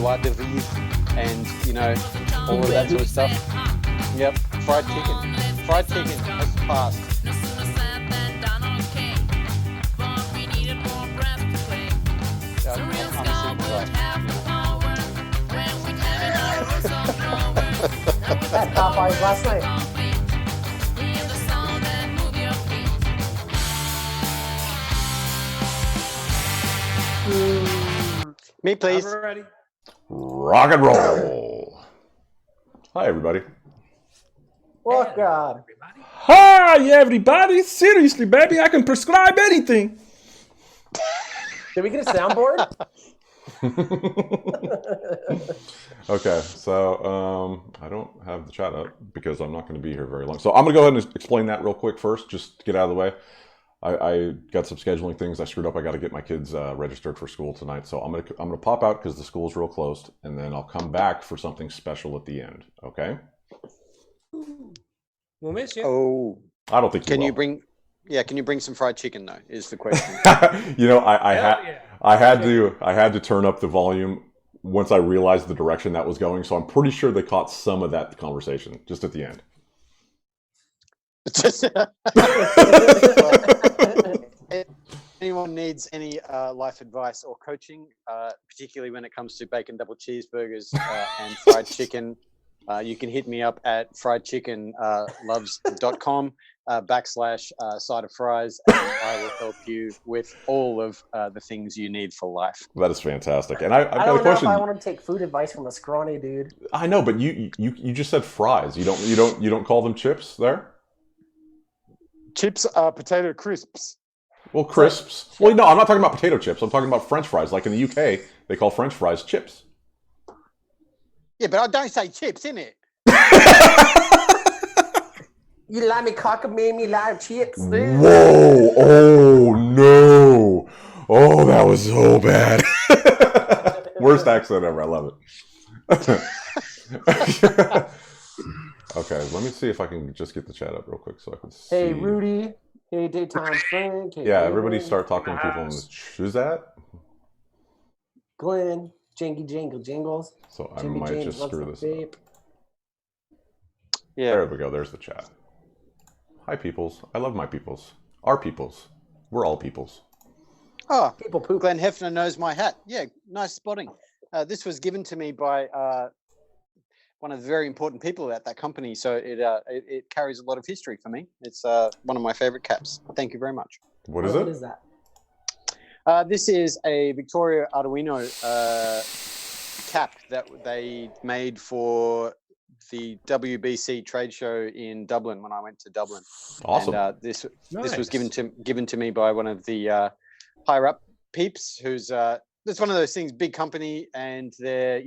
joie de vivre, and all of that sort of stuff. Yep, fried chicken. Fried chicken has passed. At Popeyes last night. Me, please. Ready? Rock and roll. Hi, everybody. Oh, God. Hi, everybody. Seriously, baby, I can prescribe anything. Did we get a soundboard? Okay, so I don't have the chat up because I'm not going to be here very long. So I'm going to go ahead and explain that real quick first, just to get out of the way. I got some scheduling things I screwed up. I got to get my kids registered for school tonight. So I'm gonna pop out because the school's real closed, and then I'll come back for something special at the end. Okay? We'll miss you. Oh, I don't think you can will. you bring? Yeah, can you bring some fried chicken though? Is the question. I had to turn up the volume once I realized the direction that was going. So I'm pretty sure they caught some of that conversation just at the end. If anyone needs any life advice or coaching, particularly when it comes to bacon double cheeseburgers and fried chicken, you can hit me up at friedchickenloves.com /side of fries, and I will help you with all of the things you need for life. That is fantastic. And I've got I a don't know question. if I want to take food advice from a scrawny dude. I know, but you just said fries. You don't call them chips there? Chips are potato crisps. Well, crisps. Well, no, I'm not talking about potato chips. I'm talking about French fries. Like in the UK, they call French fries chips. Yeah, but I don't say chips, innit? You like me cockamamie live chips, dude? Whoa! Oh no! Oh, that was so bad. Worst accent ever. I love it. Okay, let me see if I can just get the chat up real quick so I can see. Hey, Rudy. Hey, Daytime Frank. Hey, Yeah, Glenn. everybody start talking to people. Who's that? Glenn. Janky Jangle Jingles. So I Jimmy might James just loves screw the this vape. up. Yeah. There we go. There's the chat. Hi, peoples. I love my peoples. Our peoples. We're all peoples. Oh, People poop. Glenn Hefner knows my hat. Yeah, nice spotting. This was given to me by one of the very important people at that company, so it carries a lot of history for me. It's one of my favorite caps. Thank you very much. What is it? What is that? This is a Victoria Arduino cap that they made for the WBC trade show in Dublin when I went to Dublin. Awesome. And this was given to me by one of the higher up peeps who's it's one of those things, big company, and they're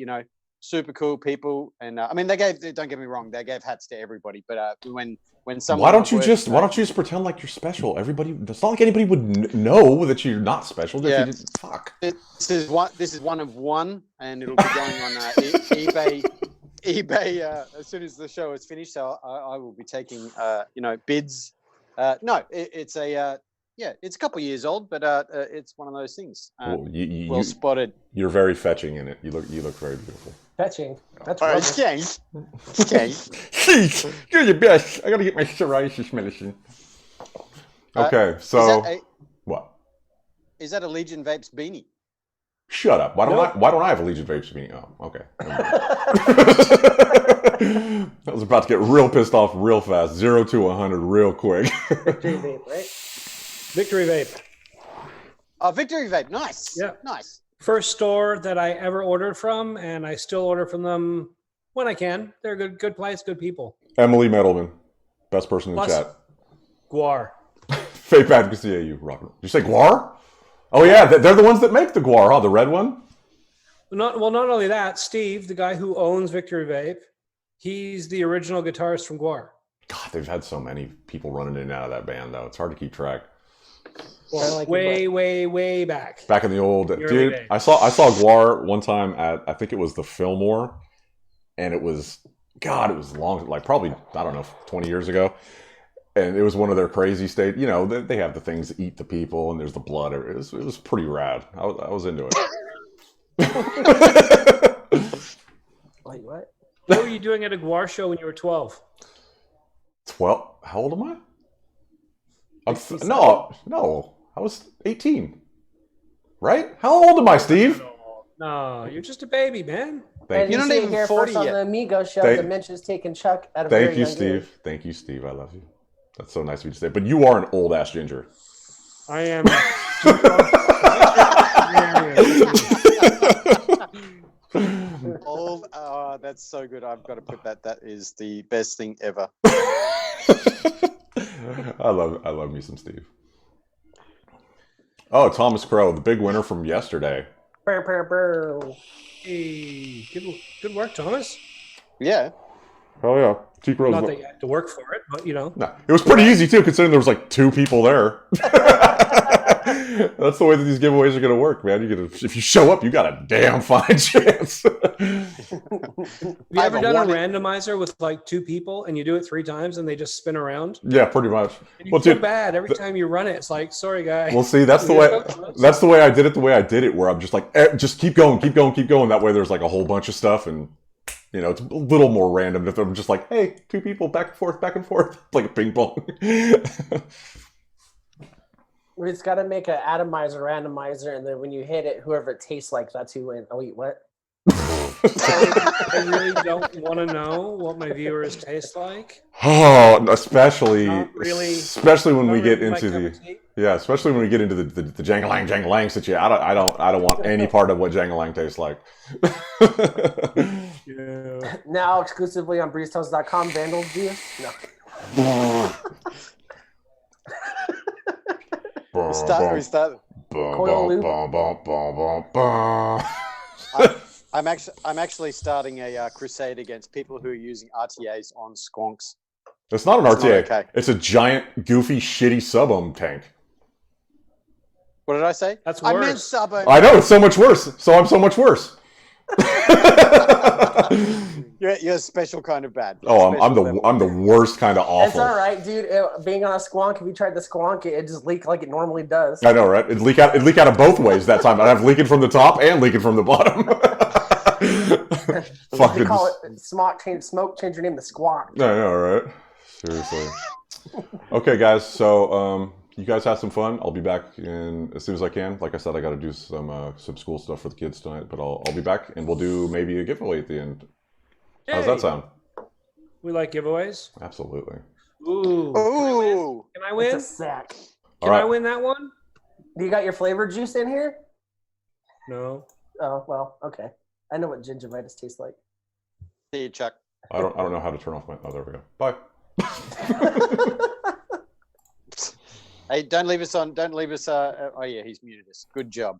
super cool people. And I mean, don't get me wrong, they gave hats to everybody, but when someone why don't you just pretend like you're special? Everybody, it's not like anybody would know that you're not special. Yeah. Fuck. This is one of one, and it'll be going on eBay as soon as the show is finished. So I will be taking bids. It's a it's a couple of years old, but it's one of those things. Well spotted. You're very fetching in it. You look very beautiful. Fetching. That's All right, rubbish. thanks. Jeez, you're the best. I gotta get my psoriasis medicine. Okay, so what? Is that a Legion Vapes beanie? Shut up. Why don't I have a Legion Vapes beanie? Oh, okay. I was about to get real pissed off real fast. 0 to 100 real quick. Victory vape, right? Victory Vape. Oh, Victory Vape. Nice. Yeah. Nice. First store that I ever ordered from, and I still order from them when I can. They're a good place, good people. Emily Metalman, best person in the Plus, chat. Guar. Vape advocacy AU, Robert. Did you say Guar? Oh yeah, they're the ones that make the Guar, huh? The red one? Not only that, Steve, the guy who owns Victory Vape, he's the original guitarist from Guar. God, they've had so many people running in and out of that band, though. It's hard to keep track. Well, like way back. Back in the old The early dude, days. I saw Guar one time at, I think it was the Fillmore, and it was long, like probably, I don't know, 20 years ago. And it was one of their crazy state. You know, they have the things that eat the people, and there's the blood. It was pretty rad. I was into it. What were you doing at a Guar show when you were 12? 12? How old am I? No. I was 18. Right? How old am I, Steve? No, you're just a baby, man. Thank You're you. not even here 40 first on yet. the Amigos show. Thank- Dementia's taking Chuck at a very Thank you, young Steve. age. Thank you, Steve. I love you. That's so nice of you to say. But you are an old ass ginger. I am. Old. That's so good. I've got to put that. That is the best thing ever. I love me some Steve. Oh, Thomas Crow, the big winner from yesterday. Brr, brr, brr. Hey, good work, Thomas. Yeah. Oh yeah, T Crow's. Not that you had to work for it, but you know. No, it was pretty easy too, considering there was like 2 people there. That's the way that these giveaways are going to work, man. If you show up, you got a damn fine chance. Have you ever done a randomizer with like 2 people and you do it 3 times and they just spin around? Yeah, pretty much. And you feel bad every time you run it. It's like, sorry, guy. Well, see, that's the way I did it. The way I did it, where I'm just like, just keep going. That way, there's like a whole bunch of stuff, and you know, it's a little more random. If I'm just like, hey, 2 people back and forth, like a ping pong. We just got to make an atomizer, randomizer, and then when you hit it, whoever it tastes like, that's who wins. Oh, wait, what? I really don't want to know what my viewers taste like. Oh, especially when we get into especially when we get into the jangalang situation. I don't want any part of what jangalang tastes like. Yeah. Now exclusively on BreezeToast.com, Vandal juice. No. We start. I'm actually starting a crusade against people who are using RTAs on squonks. It's not an RTA. Okay. It's a giant, goofy, shitty sub-ohm tank. What did I say? That's worse. I meant sub-ohm. I know, it's so much worse. So I'm so much worse. You're a special kind of bad. Oh, I'm the worst kind of awful. It's all right, dude. Being on a squonk, if you tried to squonk it, it just leaked like it normally does. I know, right? It'd leak out of both ways that time. I'd have leaking from the top and leaking from the bottom. They call it smoke change your name to squonk. I know, right? Seriously. Okay, guys. So you guys have some fun. I'll be back as soon as I can. Like I said, I got to do some school stuff for the kids tonight, but I'll be back and we'll do maybe a giveaway at the end. How's that sound? We like giveaways. Absolutely. Ooh. Can I win? It's a sack. Can I win that one? You got your flavor juice in here? No. Oh, well, okay. I know what gingivitis tastes like. See you, Chuck. I don't know how to turn off my. Oh, there we go. Bye. Hey, don't leave us on. Don't leave us. Oh yeah, he's muted us. Good job.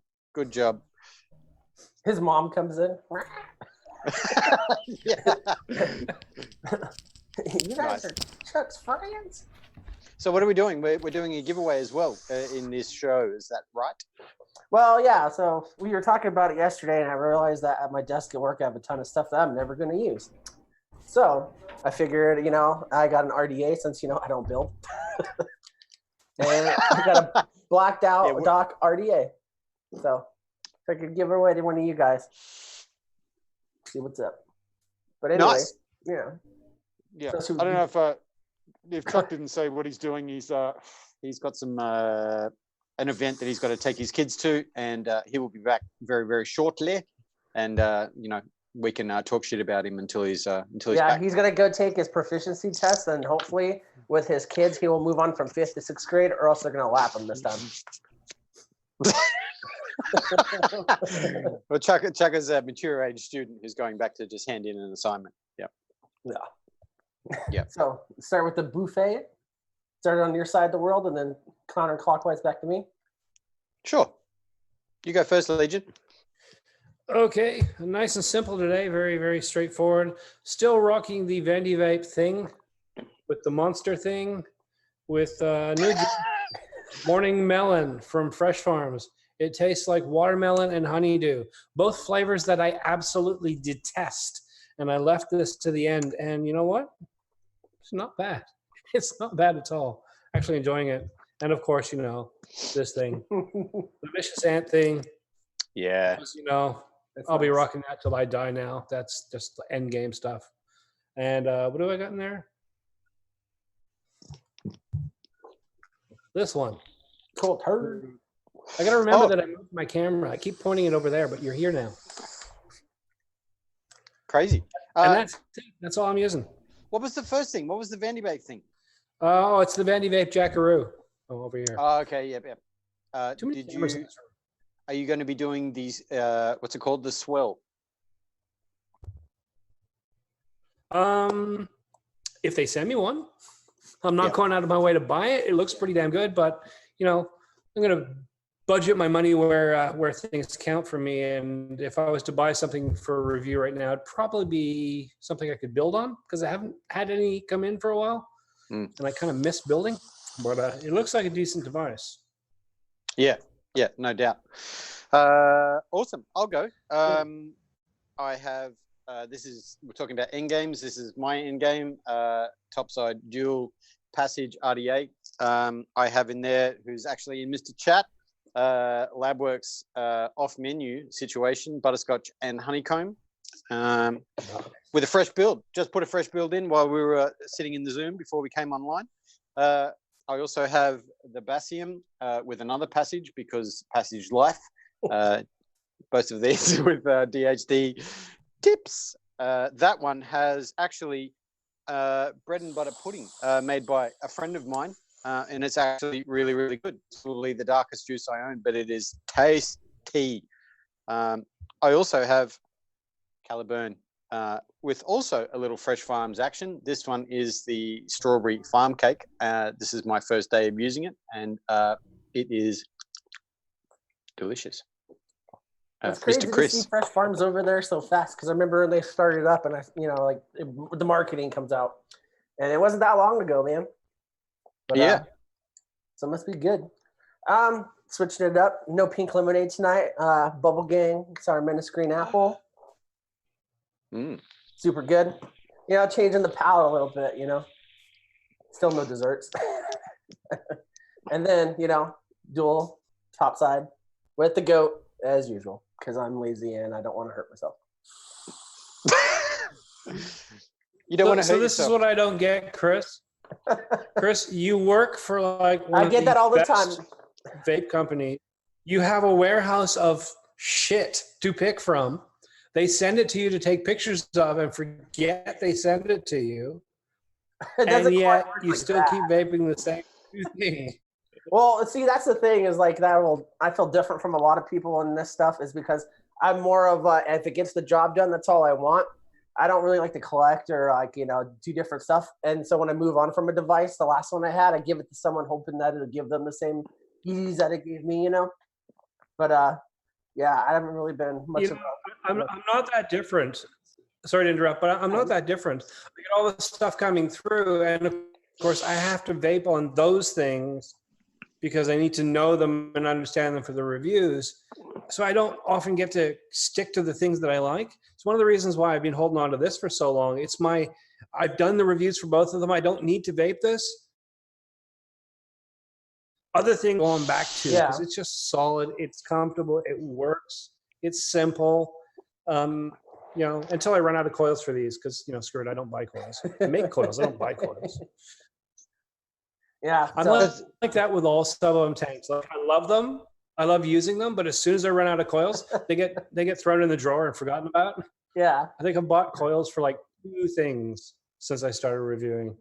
His mom comes in. Yeah. You guys are Chuck's friends. So what are we doing? We're doing a giveaway as well in this show. Is that right? Well, yeah. So we were talking about it yesterday, and I realized that at my desk at work, I have a ton of stuff that I'm never going to use. So I figured, I got an RDA since, I don't build. And I got a blacked out Doc RDA. So if I could give it away to one of you guys, see what's up. But anyway, nice. Yeah. So I don't know if Chuck didn't say what he's doing. He's got some an event that he's got to take his kids to, and he will be back very, very shortly. And we can talk shit about him until he's back. He's gonna go take his proficiency test, and hopefully with his kids he will move on from 5th to 6th grade, or else they're gonna lap him this time. Well, Chuck is a mature age student who's going back to just hand in an assignment. Yep. Yeah. So start with the buffet. Start on your side of the world, and then counterclockwise back to me. Sure. You go first, Legion. Okay, nice and simple today. Very, very straightforward. Still rocking the Vandy Vape thing with the monster thing with new Morning Melon from Fresh Farms. It tastes like watermelon and honeydew, both flavors that I absolutely detest. And I left this to the end, and you know what? It's not bad. It's not bad at all. Actually enjoying it. And of course, this thing, the vicious ant thing. Yeah. I'll be rocking that till I die now. That's just end game stuff. And what do I got in there? This one. Cool turd. I got to remember that I moved my camera. I keep pointing it over there, but you're here now. Crazy. And that's all I'm using. What was the first thing? What was the Vandy Vape thing? Oh, it's the Vandy Vape Jackaroo. Oh, over here. Oh, okay. Yep. Too many cameras in this room. Are you going to be doing these? What's it called? The swell. If they send me one, I'm not going out of my way to buy it. It looks pretty damn good, but I'm going to budget my money where things count for me. And if I was to buy something for a review right now, it'd probably be something I could build on because I haven't had any come in for a while, and I kind of miss building. But it looks like a decent device. Yeah, no doubt. Awesome. I'll go. I have. We're talking about end games. This is my end game. Topside dual passage RDA. I have in there who's actually in Mr. Chat. Labworks off menu situation, butterscotch and honeycomb. With a fresh build. Just put a fresh build in while we were sitting in the Zoom before we came online. I also have the Basium with another passage because passage life. Both of these with DHD tips. That one has actually bread and butter pudding made by a friend of mine. And it's actually really, really good. It's probably the darkest juice I own, but it is tasty. I also have Caliburn with also a little Fresh Farms action. This one is the strawberry farm cake. This is my first day of using it, and it is delicious. It's crazy Mr. Chris. to see Fresh Farms over there so fast because I remember when they started up and the marketing comes out, and it wasn't that long ago, man. But, so it must be good. Switching it up. No pink lemonade tonight. Bubble Gang, sour menace green apple. Super good. Changing the palate a little bit, Still no desserts. And then, dual topside with the goat as usual because I'm lazy and I don't want to hurt myself. You don't want to hurt So this yourself. is what I don't get, Chris. Chris, you work for I get that all the time. Vape company. You have a warehouse of shit to pick from. They send it to you to take pictures of and forget they send it to you. And yet you still keep vaping the same thing. Well, see, that's the thing is I feel different from a lot of people in this stuff is because I'm more of if it gets the job done, that's all I want. I don't really like to collect or do different stuff. And so when I move on from a device, the last one I had, I give it to someone hoping that it'll give them the same ease that it gave me, But I haven't really been much of I'm not that different. Sorry to interrupt, but I'm not that different. I get all this stuff coming through, and of course I have to vape on those things because I need to know them and understand them for the reviews. So I don't often get to stick to the things that I like. It's one of the reasons why I've been holding on to this for so long. I've done the reviews for both of them. I don't need to vape this. Other thing going back to because it's just solid. It's comfortable. It works. It's simple. Until I run out of coils for these because screw it, I don't buy coils. I make coils. I don't buy coils. Yeah, I'm like that with all sub-ohm tanks. Like I love them. I love using them, but as soon as I run out of coils, they get thrown in the drawer and forgotten about. Yeah. I think I've bought coils for like 2 things since I started reviewing.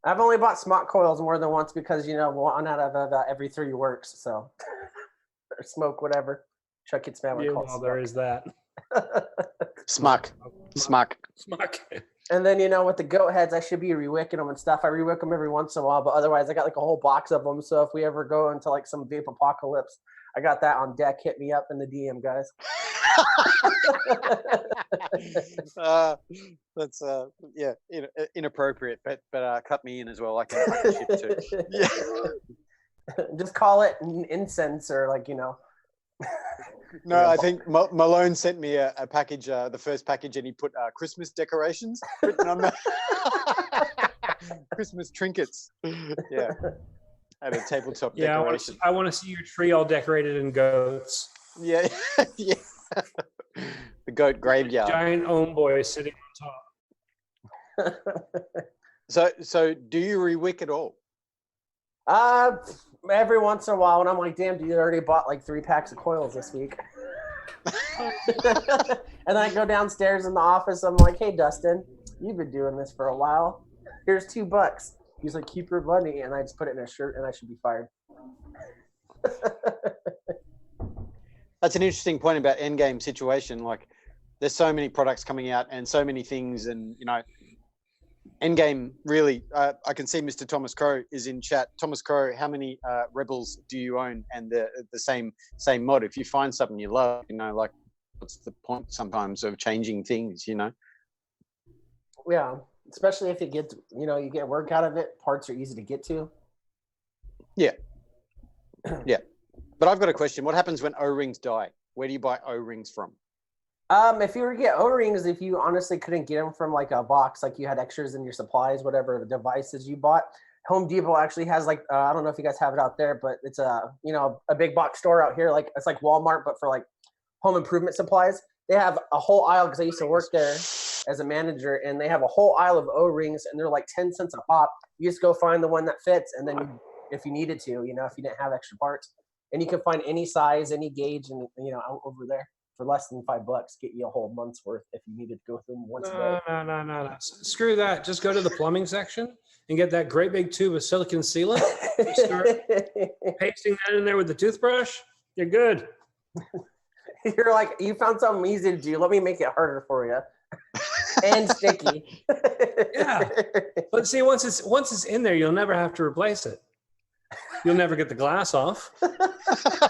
I've only bought smart coils more than once because, one out of every 3 works. So, or smoke, whatever. Chuck it, spam. Yeah, well, there is that. Smuck. And then, with the goat heads, I should be rewicking them and stuff. I rewick them every once in a while, but otherwise I got a whole box of them. So if we ever go into some vape apocalypse, I got that on deck. Hit me up in the DM, guys. That's inappropriate, but cut me in as well. I can ship too. Yeah. Just call it incense or No, I think Malone sent me a package, the first package, and he put Christmas decorations written on that. Christmas trinkets. Yeah. At a tabletop decoration. I want to see your tree all decorated in goats. Yeah. Yeah. The goat graveyard. Giant ohm boy sitting on top. So do you rewick at all? Every once in a while, and I'm like, damn, dude, you already bought like 3 packs of coils this week. And then I go downstairs in the office. I'm like, hey, Dustin, you've been doing this for a while. Here's $2. He's like, keep your money. And I just put it in a shirt and I should be fired. That's an interesting point about endgame situation. Like, there's so many products coming out and so many things, and endgame really. I can see Mr. Thomas Crow is in chat. Thomas Crow, how many Rebels do you own? And the same mod. If you find something you love, like, what's the point sometimes of changing things? Yeah, especially if you get work out of it. Parts are easy to get to. Yeah. Yeah. But I've got a question. What happens when O-rings die? Where do you buy O-rings from? If you were to get O-rings, if you honestly couldn't get them from like a box, like you had extras in your supplies, whatever devices you bought, Home Depot actually has like, I don't know if you guys have it out there, but it's a big box store out here. Like, it's like Walmart, but for like home improvement supplies. They have a whole aisle, because I used to work there as a manager, and they have a whole aisle of O-rings, and they're like 10 cents a pop. You just go find the one that fits, and then if you needed to, if you didn't have extra parts, and you can find any size, any gauge, and out over there for less than $5, get you a whole month's worth if you needed to go through them once a day. No. Screw that. Just go to the plumbing section and get that great big tube of silicone sealant. You start pasting that in there with the toothbrush. You're good. You're like, you found something easy to do. Let me make it harder for you. And sticky. Yeah. But see, once it's in there, you'll never have to replace it. You'll never get the glass off.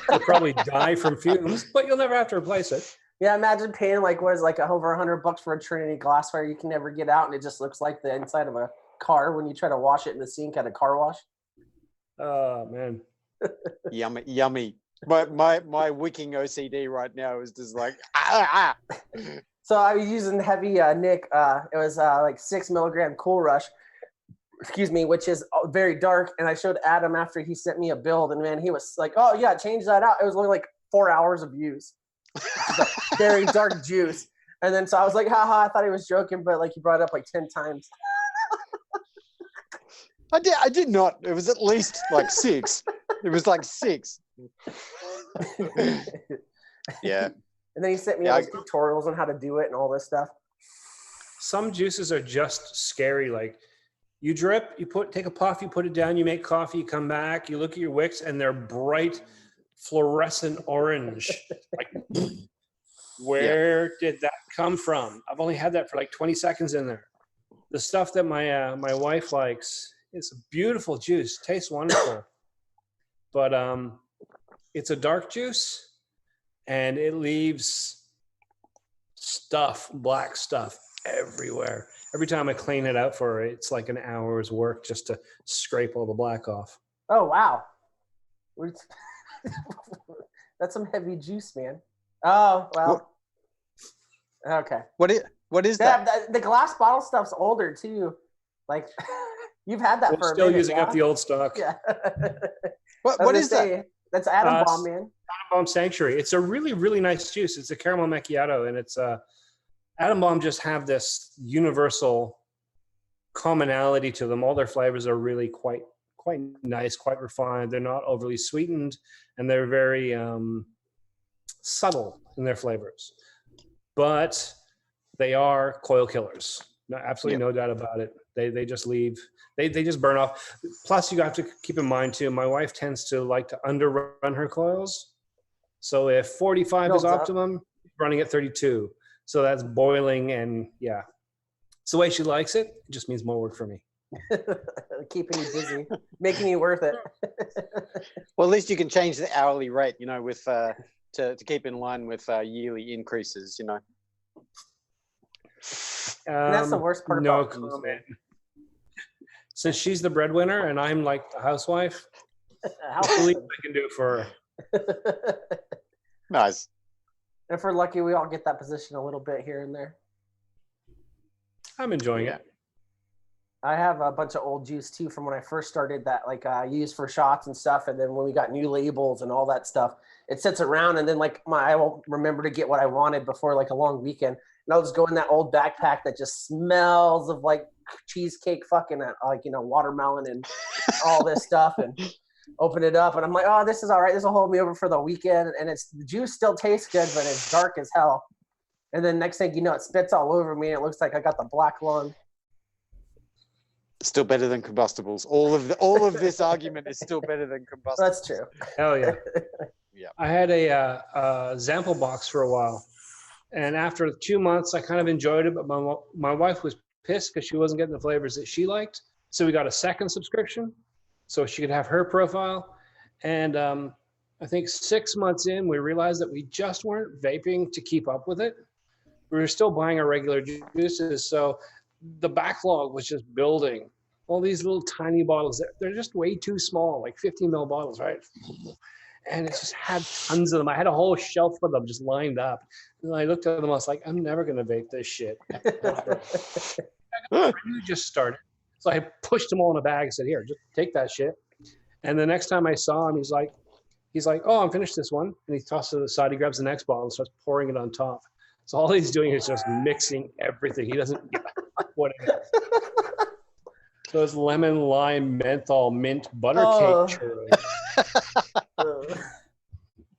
You'll probably die from fumes, but you'll never have to replace it. Yeah, imagine paying like over $100 for a Trinity glassware you can never get out, and it just looks like the inside of a car when you try to wash it in the sink at a car wash. Oh man. Yummy. My wicking OCD right now is just like So I was using heavy Nick. It was like 6 milligram Cool Rush. Excuse me, which is very dark. And I showed Adam after he sent me a build, and man, he was like, "Oh yeah, change that out." It was only like 4 hours of use. Very dark juice. And then so I was like, haha, I thought he was joking, but like he brought it up like 10 times. I did not. It was at least like 6. It was like 6. Yeah. And then he sent me all these tutorials on how to do it and all this stuff. Some juices are just scary. Like, you drip, take a puff, you put it down, you make coffee, you come back, you look at your wicks, and they're bright fluorescent orange. Like, where did that come from? I've only had that for like 20 seconds in there. The stuff that my wife likes, it's a beautiful juice, tastes wonderful, but it's a dark juice, and it leaves black stuff everywhere. Every time I clean it out for her, it's like an hour's work just to scrape all the black off. Oh, wow. That's some heavy juice, man. Oh, well. Okay. What is that? The glass bottle stuff's older, too. Like, you've had that for a minute. Still using up the old stock. Yeah. What is that? That's Atom Bomb, man. Atom Bomb Sanctuary. It's a really, really nice juice. It's a caramel macchiato, and it's Atom Bomb just have this universal commonality to them. All their flavors are really quite nice, quite refined. They're not overly sweetened, and they're very subtle in their flavors. But they are coil killers. No, absolutely no doubt about it. They just leave. They just burn off. Plus, you have to keep in mind too, my wife tends to like to underrun her coils. So if 45 is optimum, running at 32. So that's boiling, and yeah. It's the way she likes it. It just means more work for me. Keeping you busy, making you worth it. Well, at least you can change the hourly rate, with to keep in line with yearly increases, That's the worst part about comment. Since she's the breadwinner and I'm like the housewife, the least I can do for her. Nice. If we're lucky, we all get that position a little bit here and there. I'm enjoying it. I have a bunch of old juice too from when I first started that, like I used for shots and stuff. And then when we got new labels and all that stuff, it sits around. And then like I won't remember to get what I wanted before like a long weekend. And I'll just go in that old backpack that just smells of like cheesecake, fucking like, watermelon and all this stuff, and open it up. And I'm like, oh, this is all right. This will hold me over for the weekend. And the juice still tastes good, but it's dark as hell. And then next thing you know, it spits all over me. And it looks like I got the black lung. Still better than combustibles. All of this argument is still better than combustibles. That's true. Hell yeah. Yeah. I had a Zample box for a while, and after 2 months, I kind of enjoyed it. But my wife was pissed because she wasn't getting the flavors that she liked. So we got a second subscription, so she could have her profile. And I think 6 months in, we realized that we just weren't vaping to keep up with it. We were still buying our regular juices, so the backlog was just building. All these little tiny bottles, they're just way too small, like 15 ml bottles, right? And it just had tons of them. I had a whole shelf of them just lined up. And I looked at them, I was like, I'm never going to vape this shit. I just started. So I pushed them all in a bag and said, here, just take that shit. And the next time I saw him, he's like, oh, I'm finished this one. And he tosses it aside, he grabs the next bottle and starts pouring it on top. So all he's doing is just mixing everything. He doesn't give a fuck what it is. So it's lemon, lime, menthol, mint, butter cake churro.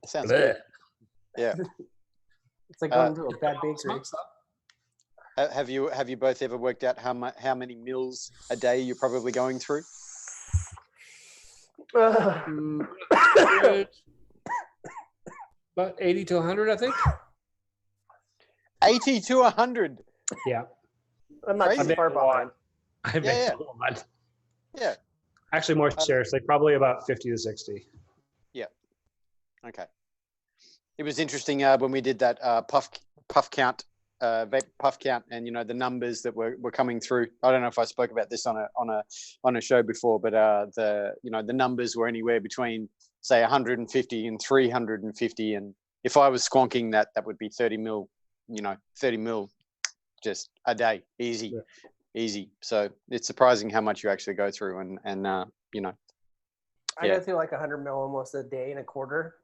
Sounds good. Yeah. It's like going to a bad bakery. Have you both ever worked out how many mils a day you're probably going through? About 80 to 100, I think. 80 to 100. Yeah. I'm not too far behind. I bet a lot. Yeah. Actually, more seriously, probably about 50 to 60. Yeah. Okay. It was interesting when we did that puff count, vape puff count, and the numbers that were coming through. I don't know if I spoke about this on a show before, but the numbers were anywhere between say 150 and 350, and if I was squonking that would be 30 mil. 30 mil just a day, easy. So it's surprising how much you actually go through, and I go through like 100 mil almost a day and a quarter.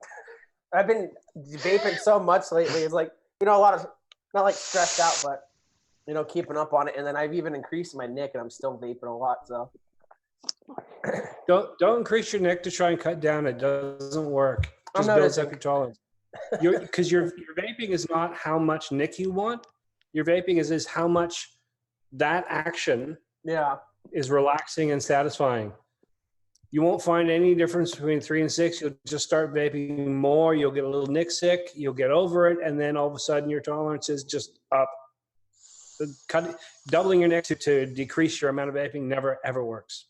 I've been vaping so much lately. It's like, a lot of, not like stressed out, but keeping up on it. And then I've even increased my nic, and I'm still vaping a lot. So don't increase your nic to try and cut down. It doesn't work. Just builds up your tolerance. Because your vaping is not how much nic you want. Your vaping is how much that action is relaxing and satisfying. You won't find any difference between 3 and 6. You'll just start vaping more. You'll get a little nic sick. You'll get over it, and then all of a sudden your tolerance is just up. Doubling your nic to decrease your amount of vaping never ever works.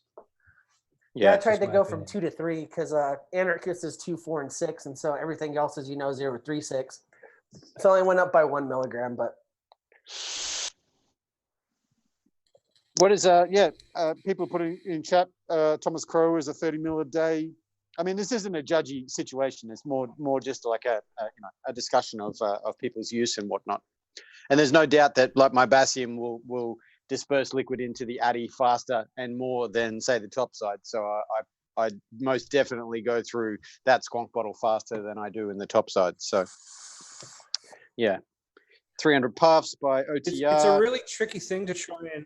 Yeah, I tried to go from 2 to 3 because Anarchist is 2, 4, and 6, and so everything else is 0, 3, 6. So I went up by 1 milligram, but what is people putting in chat? Thomas Crow is a 30 mil a day. I mean, this isn't a judgy situation. It's more just like a discussion of people's use and whatnot. And there's no doubt that like my Basium will disperse liquid into the Addy faster and more than say the top side. So I most definitely go through that squonk bottle faster than I do in the top side. So yeah, 300 puffs by OTR. It's a really tricky thing to try and.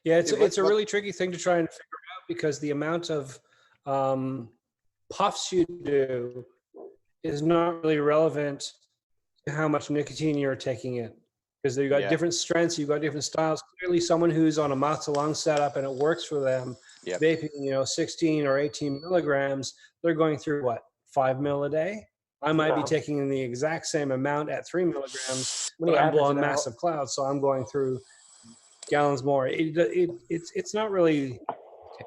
Yeah, it's a really tricky thing to try and figure out because the amount of puffs you do is not really relevant to how much nicotine you're taking in. Because you've got different strengths, you've got different styles. Clearly, someone who's on a mouth-to-lung setup and it works for them, vaping, 16 or 18 milligrams, they're going through what, 5 mil a day? I might be taking in the exact same amount at 3 milligrams, but I'm blowing massive clouds, so I'm going through gallons more. It's not really.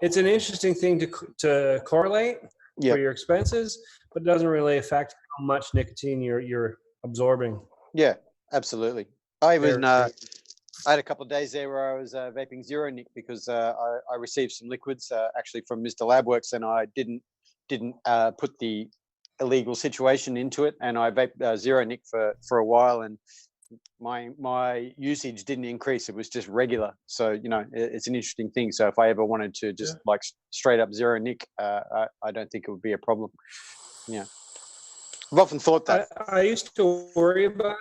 It's an interesting thing to correlate for your expenses, but it doesn't really affect how much nicotine you're absorbing. Yeah, absolutely. I had a couple of days there where I was vaping zero nic because I received some liquids actually from Mr. Labworks, and I didn't put the illegal situation into it, and I vaped zero nic for a while, and my usage didn't increase. It was just regular. So, you know, it's an interesting thing. So if I ever wanted to just like straight up zero Nick, I don't think it would be a problem. Yeah. I've often thought that. I used to worry about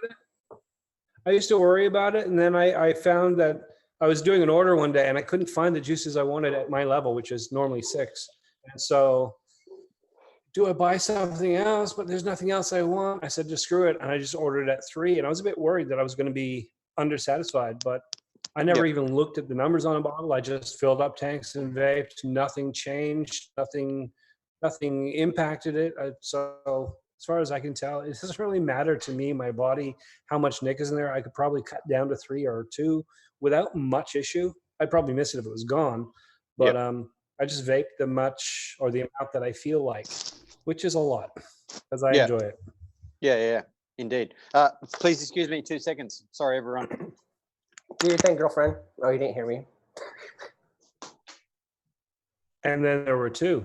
it. And then I found that I was doing an order one day and I couldn't find the juices I wanted at my level, which is normally 6. And so, do I buy something else? But there's nothing else I want. I said, just screw it. And I just ordered at 3. And I was a bit worried that I was going to be undersatisfied, but I never even looked at the numbers on a bottle. I just filled up tanks and vaped. Nothing changed. Nothing impacted it. So as far as I can tell, it doesn't really matter to me, my body, how much Nick is in there. I could probably cut down to 3 or 2 without much issue. I'd probably miss it if it was gone. But I just vape the amount that I feel like, which is a lot, because I enjoy it. Yeah, indeed. Please excuse me 2 seconds. Sorry, everyone. Do your thing, girlfriend. Oh, you didn't hear me. And then there were 2.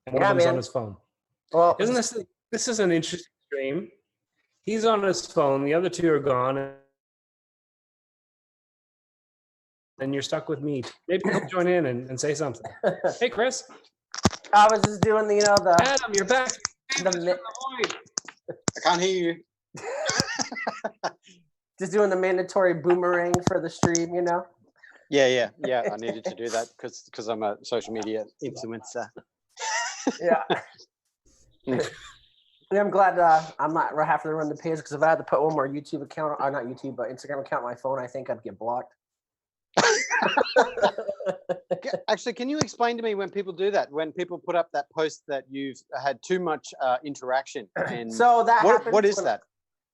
And one of them was on his phone. Well, isn't this is an interesting stream? He's on his phone. The other 2 are gone. And you're stuck with me. Maybe he'll join in and say something. Hey, Chris. I was just doing the Adam, you're back. I can't hear you. Just doing the mandatory boomerang for the stream, you know? Yeah. I needed to do that because I'm a social media influencer. Yeah. And I'm glad I'm not having to run the page, because if I had to put one more YouTube account, or not YouTube, but Instagram account on my phone, I think I'd get blocked. Actually, can you explain to me when people do that? When people put up that post that you've had too much interaction, and so that what is that?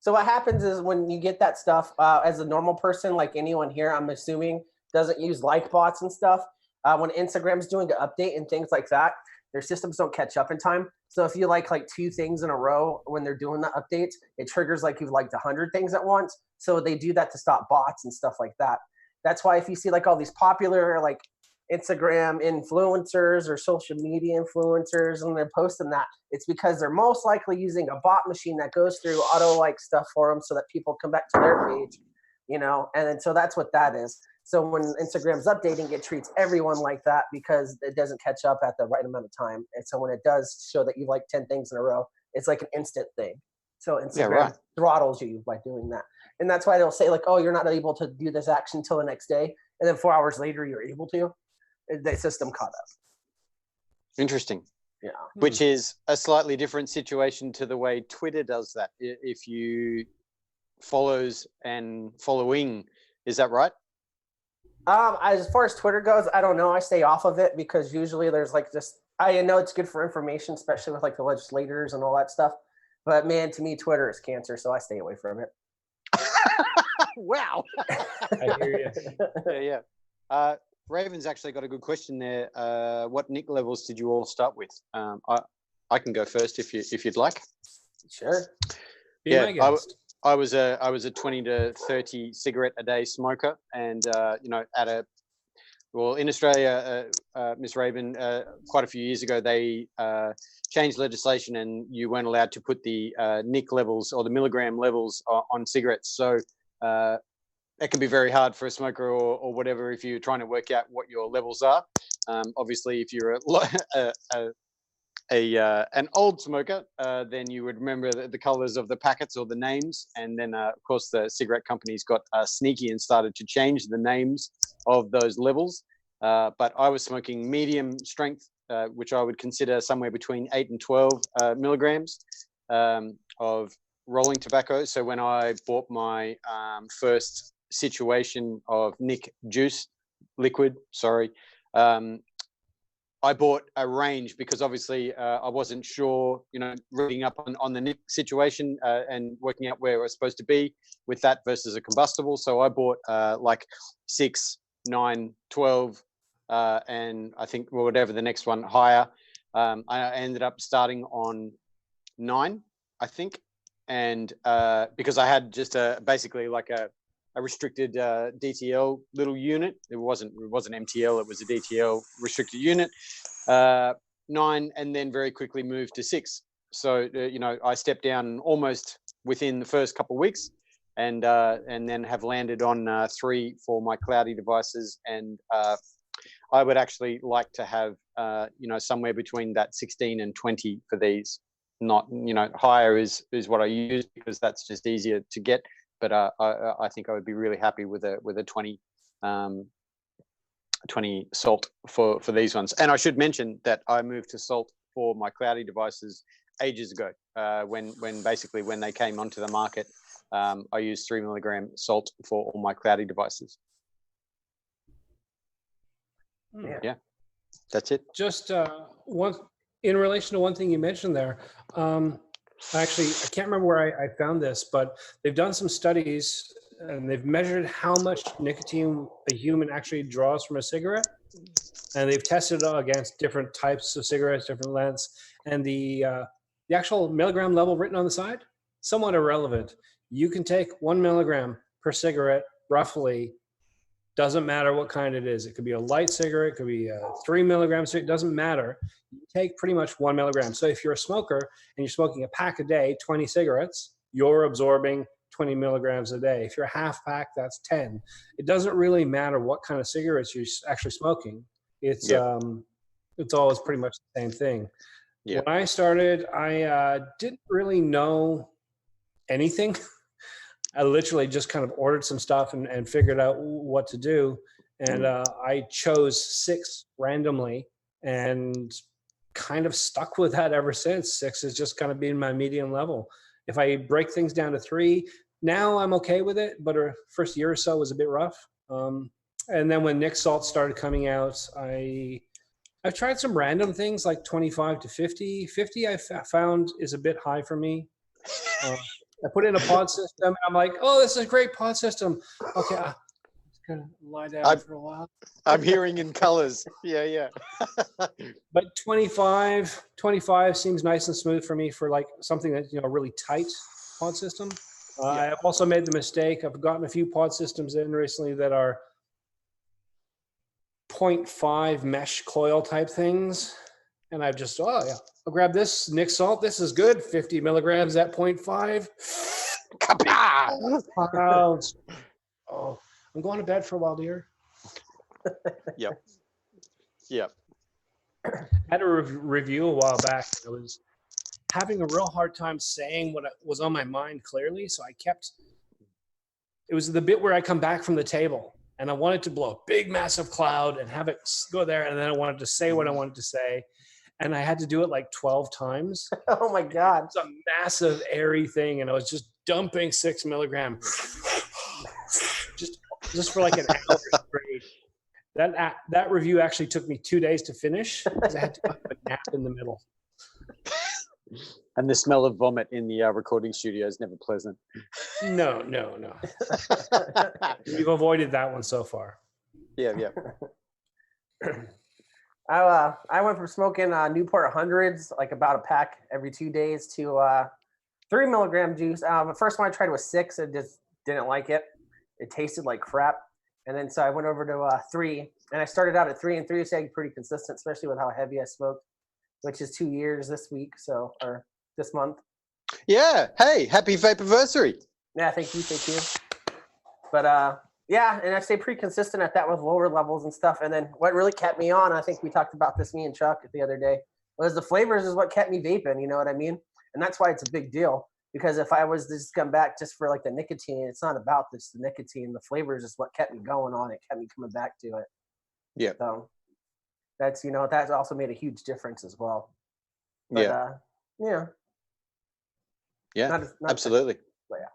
So what happens is when you get that stuff, as a normal person, like anyone here, I'm assuming doesn't use like bots and stuff. When Instagram's doing an update and things like that, their systems don't catch up in time. So if you like 2 things in a row when they're doing the updates, it triggers like you've liked 100 things at once. So they do that to stop bots and stuff like that. That's why if you see all these popular Instagram influencers or social media influencers and they're posting that, it's because they're most likely using a bot machine that goes through auto stuff for them so that people come back to their page, you know, and then so that's what that is. So when Instagram's updating, it treats everyone like that because it doesn't catch up at the right amount of time. And so when it does show that you like 10 things in a row, it's like an instant thing. So Instagram throttles you by doing that. And that's why they'll say oh, you're not able to do this action until the next day. And then 4 hours later, you're able to. The system caught up. Interesting. Yeah. Which is a slightly different situation to the way Twitter does that. If you follows and following, is that right? As far as Twitter goes, I don't know. I stay off of it because usually there's I know it's good for information, especially with the legislators and all that stuff. But man, to me, Twitter is cancer, so I stay away from it. Wow. I hear you. Yeah. Raven's actually got a good question there. What Nick levels did you all start with? I can go first if you'd like. Sure. I was a 20 to 30 cigarette a day smoker, and in Australia, Miss Raven, quite a few years ago, they changed legislation, and you weren't allowed to put the Nick levels or the milligram levels on cigarettes. So it can be very hard for a smoker or whatever if you're trying to work out what your levels are. Obviously, if you're an old smoker, then you would remember the colors of the packets or the names. And then, of course, the cigarette companies got sneaky and started to change the names of those levels. But I was smoking medium strength, which I would consider somewhere between 8 and 12 milligrams of rolling tobacco. So when I bought my first situation of Nick juice liquid, I bought a range because obviously I wasn't sure, reading up on the Nick situation and working out where I was supposed to be with that versus a combustible. So I bought 6, 9, 12, and I think whatever the next one higher. I ended up starting on 9, I think. And because I had just basically a restricted DTL little unit. It wasn't MTL, it was a DTL restricted unit. 9, and then very quickly moved to 6. So, I stepped down almost within the first couple of weeks. and then have landed on 3 for my cloudy devices. And I would actually like to have somewhere between that 16 and 20 for these. Not higher is what I use because that's just easier to get. But I think I would be really happy with a 20 salt for these ones. And I should mention that I moved to salt for my cloudy devices ages ago. When they came onto the market, I used 3 milligram salt for all my cloudy devices. Yeah, that's it. Just one in relation to one thing you mentioned there. Actually, I can't remember where I found this, but they've done some studies and they've measured how much nicotine a human actually draws from a cigarette. And they've tested it against different types of cigarettes, different lengths, and the actual milligram level written on the side, somewhat irrelevant. You can take 1 milligram per cigarette, roughly. Doesn't matter what kind it is. It could be a light cigarette, it could be a 3 milligram cigarette, it doesn't matter. You take pretty much 1 milligram. So if you're a smoker and you're smoking a pack a day, 20 cigarettes, you're absorbing 20 milligrams a day. If you're a half pack, that's 10. It doesn't really matter what kind of cigarettes you're actually smoking. It's always pretty much the same thing. When I started, I didn't really know anything. I literally just kind of ordered some stuff and figured out what to do. And I chose 6 randomly and kind of stuck with that ever since. 6 has just kind of been my medium level. If I break things down to 3, now I'm okay with it, but our first year or so was a bit rough. And then when Nick Salt started coming out, I've tried some random things like 25 to 50. 50 I found is a bit high for me. I put in a pod system. And I'm like, oh, this is a great pod system. Okay, I'm just gonna lie down for a while. I'm hearing in colors. Yeah. But 25 seems nice and smooth for me for like something that's really tight pod system. I've also made the mistake. I've gotten a few pod systems in recently that are 0.5 mesh coil type things. And I've just, I'll grab this Nick Salt. This is good. 50 milligrams at 0.5. Pounds. Oh, I'm going to bed for a while, dear. Yep. I had a review a while back. I was having a real hard time saying what was on my mind clearly. So it was the bit where I come back from the table and I wanted to blow a big, massive cloud and have it go there. And then I wanted to say what I wanted to say. And I had to do it like 12 times. Oh my God. It's a massive, airy thing. And I was just dumping 6 milligram just for like an hour straight. That review actually took me 2 days to finish because I had to have a nap in the middle. And the smell of vomit in the recording studio is never pleasant. No. We've avoided that one so far. Yeah. I went from smoking Newport 100s, like about a pack every 2 days, to 3 milligram juice. The first one I tried was 6. I just didn't like it. It tasted like crap. And then so I went over to 3, and I started out at 3, and 3 is staying pretty consistent, especially with how heavy I smoked, which is 2 years this week, or this month. Yeah. Hey, happy vaporversary. Yeah, thank you. But yeah, and I stay pretty consistent at that with lower levels and stuff. And then what really kept me on, I think we talked about this, me and Chuck, the other day, was the flavors is what kept me vaping. You know what I mean? And that's why it's a big deal. Because if I was to just come back just for like the nicotine, it's not about the nicotine. The flavors is what kept me going on. It kept me coming back to it. Yeah. So that's, that's also made a huge difference as well. But, yeah. Not Absolutely. But yeah.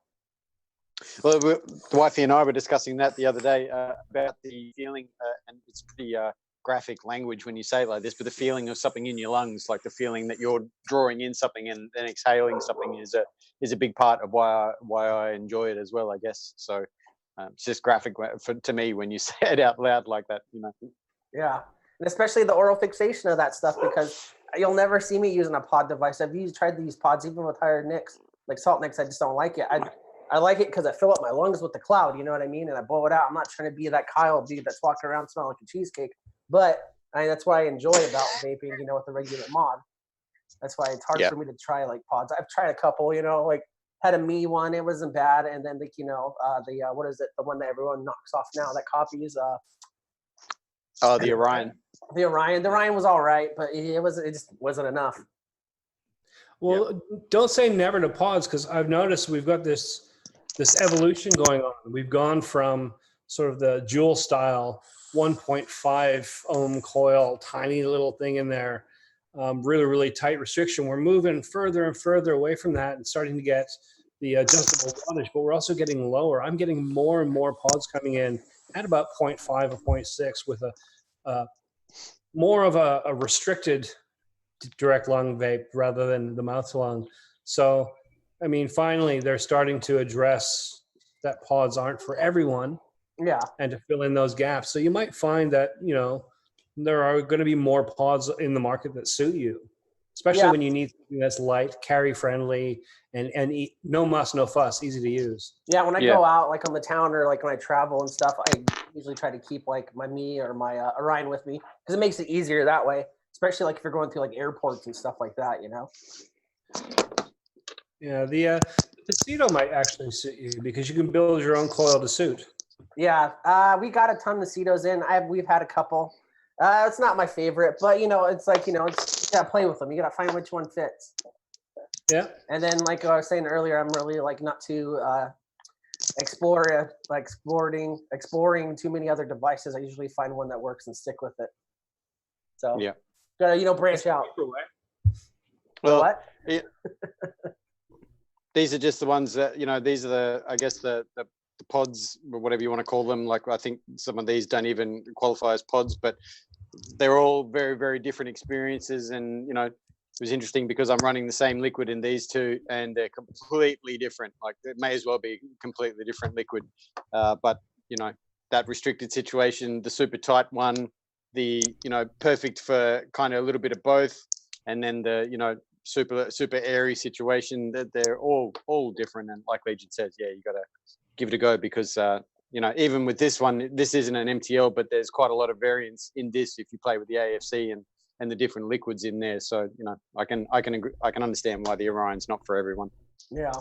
Well, the wifey and I were discussing that the other day about the feeling, and it's pretty graphic language when you say it like this, but the feeling of something in your lungs, like the feeling that you're drawing in something and then exhaling something, is a big part of why I enjoy it as well, I guess. So it's just graphic to me when you say it out loud like that, Yeah, and especially the oral fixation of that stuff, because you'll never see me using a pod device. I've tried to use pods even with higher nicks, like salt nicks. I just don't like it. I like it because I fill up my lungs with the cloud, you know what I mean? And I blow it out. I'm not trying to be that Kyle dude that's walking around smelling like a cheesecake. But that's what I enjoy about vaping, with the regular mod. That's why it's hard for me to try like pods. I've tried a couple, like had a Me one. It wasn't bad. And then the what is it? The one that everyone knocks off now that copies. The Orion. The Orion. The Orion was all right, but it just wasn't enough. Well, don't say never to pods, because I've noticed we've got this evolution going on. We've gone from sort of the Joule style 1.5 ohm coil, tiny little thing in there, really, really tight restriction. We're moving further and further away from that and starting to get the adjustable wattage, but we're also getting lower. I'm getting more and more pods coming in at about 0.5 or 0.6 with a more of a restricted direct lung vape rather than the mouth to lung. So, I mean, finally, they're starting to address that pods aren't for everyone. Yeah. And to fill in those gaps. So you might find that, there are going to be more pods in the market that suit you, especially when you need something that's light, carry friendly, and no muss, no fuss, easy to use. Yeah, when I go out, like on the town or like when I travel and stuff, I usually try to keep like my Me or my Orion with me because it makes it easier that way, especially like if you're going through like airports and stuff like that, Yeah, the Tuxedo might actually suit you because you can build your own coil to suit. Yeah, we got a ton of Cetos in. We've had a couple. It's not my favorite, but it's like, you gotta play with them. You gotta find which one fits. Yeah. And then, like I was saying earlier, I'm really like not too exploring too many other devices. I usually find one that works and stick with it. So gotta branch out. Well, what? These are just the ones that these are the pods, or whatever you want to call them. Like, I think some of these don't even qualify as pods, but they're all very, very different experiences. And it was interesting because I'm running the same liquid in these two, and they're completely different. Like, it may as well be completely different liquid. But that restricted situation, the super tight one, the perfect for kind of a little bit of both, and then the super airy situation, that they're all different. And like Legion says, you got to give it a go, because even with this one, this isn't an MTL, but there's quite a lot of variance in this if you play with the AFC and the different liquids in there. So I can understand why the Orion's not for everyone. Yeah.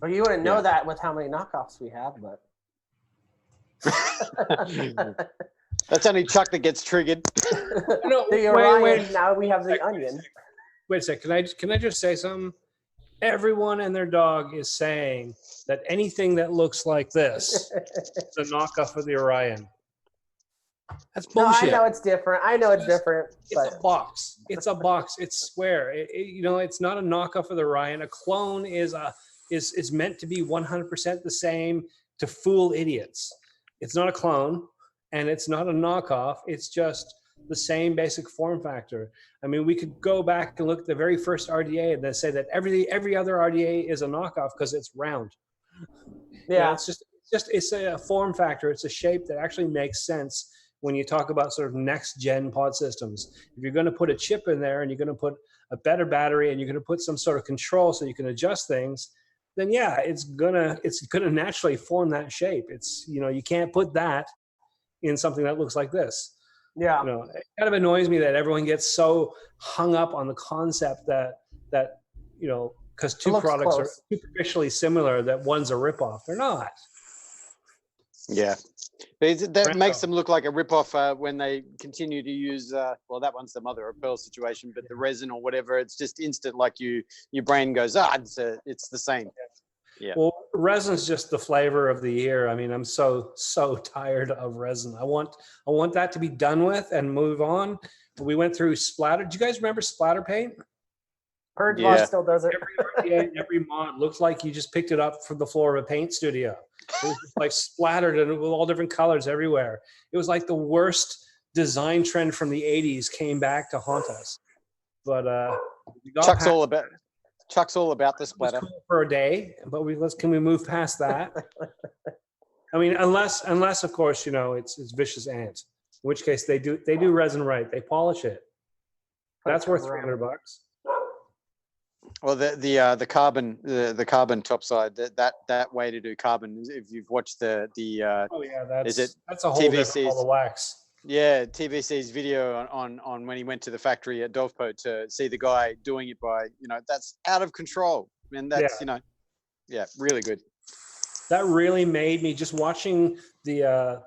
Well, you wouldn't know that with how many knockoffs we have, but that's only Chuck that gets triggered. No, the Orion, wait. Now we have the Onion. Wait a sec. Can I just say something? Everyone and their dog is saying that anything that looks like this is a knockoff of the Orion. That's bullshit. No, I know it's different. It's a box. It's a box. It's square. It's not a knockoff of the Orion. A clone is meant to be 100% the same to fool idiots. It's not a clone, and it's not a knockoff. It's just the same basic form factor. I mean, we could go back and look at the very first RDA and then say that every other RDA is a knockoff because it's round. Yeah, it's a form factor. It's a shape that actually makes sense when you talk about sort of next gen pod systems. If you're going to put a chip in there and you're going to put a better battery and you're going to put some sort of control so you can adjust things, then it's gonna naturally form that shape. It's you can't put that in something that looks like this. Yeah. It kind of annoys me that everyone gets so hung up on the concept that because two products are superficially similar, that one's a ripoff. They're not. Yeah. That makes them look like a ripoff when they continue to use, that one's the mother of pearl situation, but the resin or whatever, it's just instant, like your brain goes, it's the same. Yeah. Well, resin's just the flavor of the year. I mean, I'm so tired of resin. I want that to be done with and move on. We went through splatter. Do you guys remember splatter paint? Purge Mod still does it. Every mod looks like you just picked it up from the floor of a paint studio. It was just like splattered and with all different colors everywhere. It was like the worst design trend from the 80s came back to haunt us. But Chuck's all about the splatter. Cool for a day, but can we move past that? I mean, unless of course it's Vicious Ant, in which case they do resin right. They polish it. That's worth $300. Well, the carbon topside, that way to do carbon, if you've watched that's a whole different ball of wax. Yeah, TVC's video on when he went to the factory at Dolfpo to see the guy doing it by, that's out of control. And that's, Yeah. you know, yeah, really good. That really made me, just watching the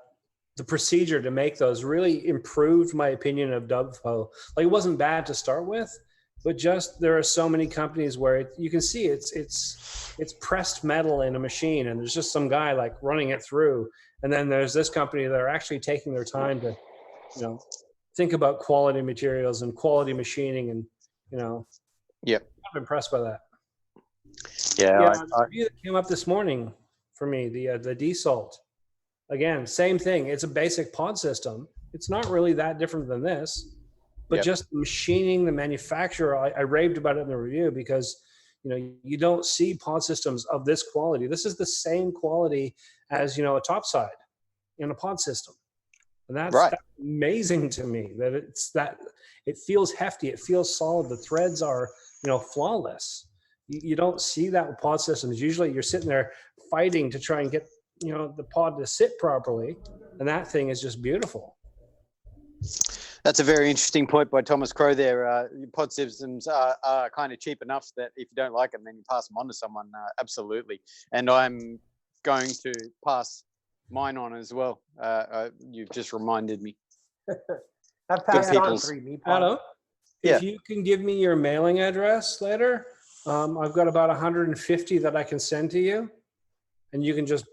procedure to make those really improved my opinion of Dovefo. Like, it wasn't bad to start with, but just there are so many companies where you can see it's pressed metal in a machine, and there's just some guy like running it through. And then there's this company that are actually taking their time to, you know, think about quality materials and quality machining, and, you know, Yep. I'm impressed by that. Yeah. Yeah, the review that came up this morning for me, the D-Salt. Again, same thing. It's a basic pod system. It's not really that different than this, but Yep. just machining, the manufacturer. I raved about it in the review because, you know, you don't see pod systems of this quality. This is the same quality as, you know, a topside in a pod system, and that's amazing to me. That it feels hefty. It feels solid. The threads are, you know, flawless. You don't see that with pod systems. Usually you're sitting there fighting to try and get, you know, the pod to sit properly, and that thing is just beautiful. That's a very interesting point by Thomas Crow there. Pod systems are kind of cheap enough that if you don't like them, then you pass them on to someone. Absolutely. And I'm going to pass mine on as well. You've just reminded me. I've passed Good on peoples. 3D Adam, pods. if you can give me your mailing address later, I've got about 150 that I can send to you, and you can just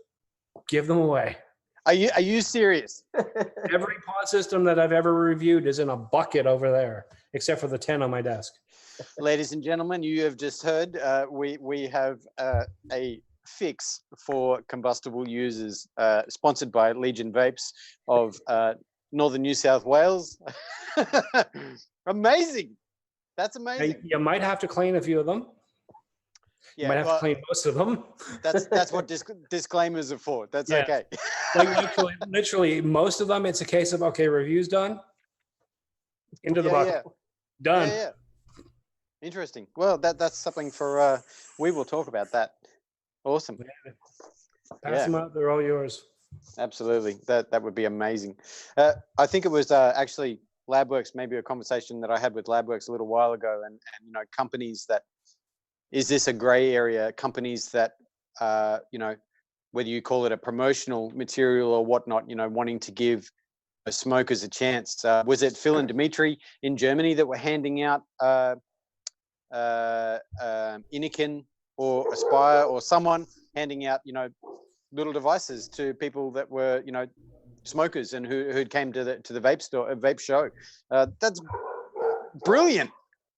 give them away. Are you serious? Every pod system that I've ever reviewed is in a bucket over there, except for the 10 on my desk. Ladies and gentlemen, you have just heard we have a fix for combustible users, sponsored by Legion Vapes of Northern New South Wales. Amazing. That's amazing. You might have to clean a few of them. You might have to clean most of them. That's what disclaimers are for. That's okay. Like literally, most of them, it's a case of, okay, review's done. Into the bucket. Done. Yeah. Interesting. Well, that's something for, we will talk about that. Awesome. Pass them out. They're all yours. Absolutely. That would be amazing. I think it was actually LabWorks, maybe a conversation that I had with LabWorks a little while ago, and you know, companies that, is this a gray area? Companies that, you know, whether you call it a promotional material or whatnot, you know, wanting to give smokers a chance. Was it Phil and Dimitri in Germany that were handing out Inikin or Aspire, or someone handing out, you know, little devices to people that were, you know, smokers and who came to the vape show? That's brilliant.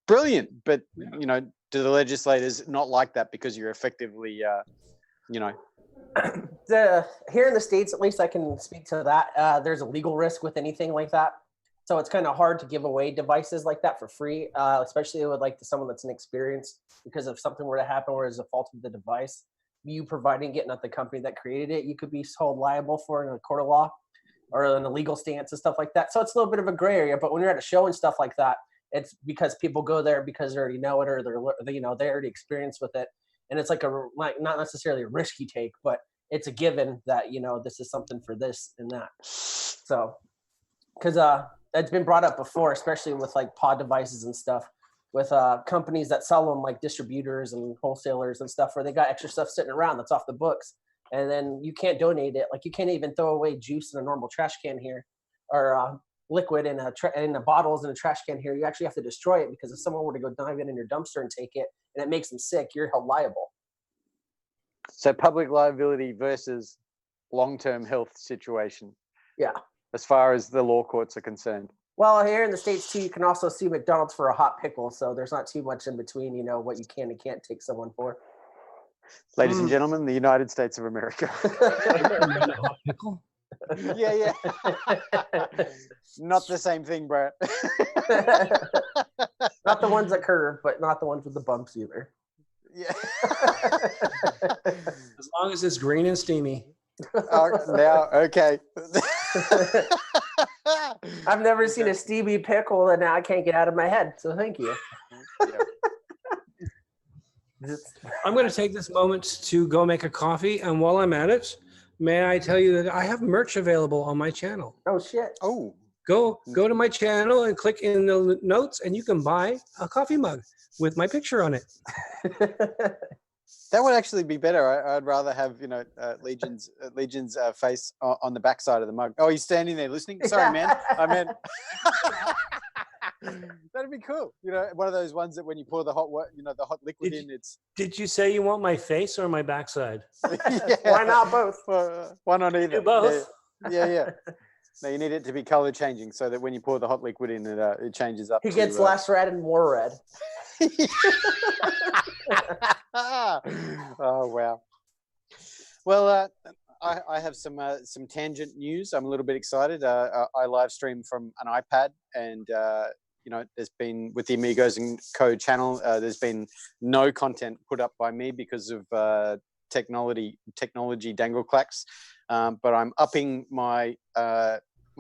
But you know, do the legislators not like that because you're effectively, you know? Here in the States, at least I can speak to that. There's a legal risk with anything like that. So it's kind of hard to give away devices like that for free, especially with like to someone that's inexperienced, because if something were to happen where there's a fault with the device, you providing it, not the company that created it, you could be held liable for in a court of law or an illegal stance and stuff like that. So it's a little bit of a gray area, but when you're at a show and stuff like that, it's because people go there because they already know it, or they're, you know, they already experienced with it. And it's like not necessarily a risky take, but it's a given that, you know, this is something for this and that. So, because it's been brought up before, especially with like pod devices and stuff, with companies that sell them, like distributors and wholesalers and stuff, where they got extra stuff sitting around that's off the books, and then you can't donate it. Like, you can't even throw away juice in a normal trash can here, or liquid in the bottles in a trash can here. You actually have to destroy it, because if someone were to go dive in your dumpster and take it and it makes them sick, you're held liable. So public liability versus long-term health situation. Yeah. As far as the law courts are concerned. Well, here in the States too, you can also sue McDonald's for a hot pickle. So there's not too much in between, you know, what you can and can't take someone for. Ladies and gentlemen, the United States of America. Hot pickle? Yeah. Not the same thing, Brett. Not the ones that curve, but not the ones with the bumps either. Yeah. As long as it's green and steamy. Now, okay. I've never seen a steamy pickle, and now I can't get out of my head. So thank you. I'm going to take this moment to go make a coffee, and while I'm at it, may I tell you that I have merch available on my channel. Oh shit! Oh, go to my channel and click in the notes, and you can buy a coffee mug with my picture on it. That would actually be better. I'd rather have, Legion's face on the backside of the mug. Oh, he's standing there listening. Sorry, man. I meant that'd be cool. One of those ones that when you pour the hot liquid in, it's. Did you say you want my face or my backside? Yeah. Why not both? One on either. Do both. Yeah. No, you need it to be color changing so that when you pour the hot liquid in, it changes up. He gets less red and more red. Oh wow. Well, I have some tangent news. I'm a little bit excited. I live stream from an iPad, and there's been with the Amigos and Co channel. There's been no content put up by me because of technology dangle clacks. But I'm upping my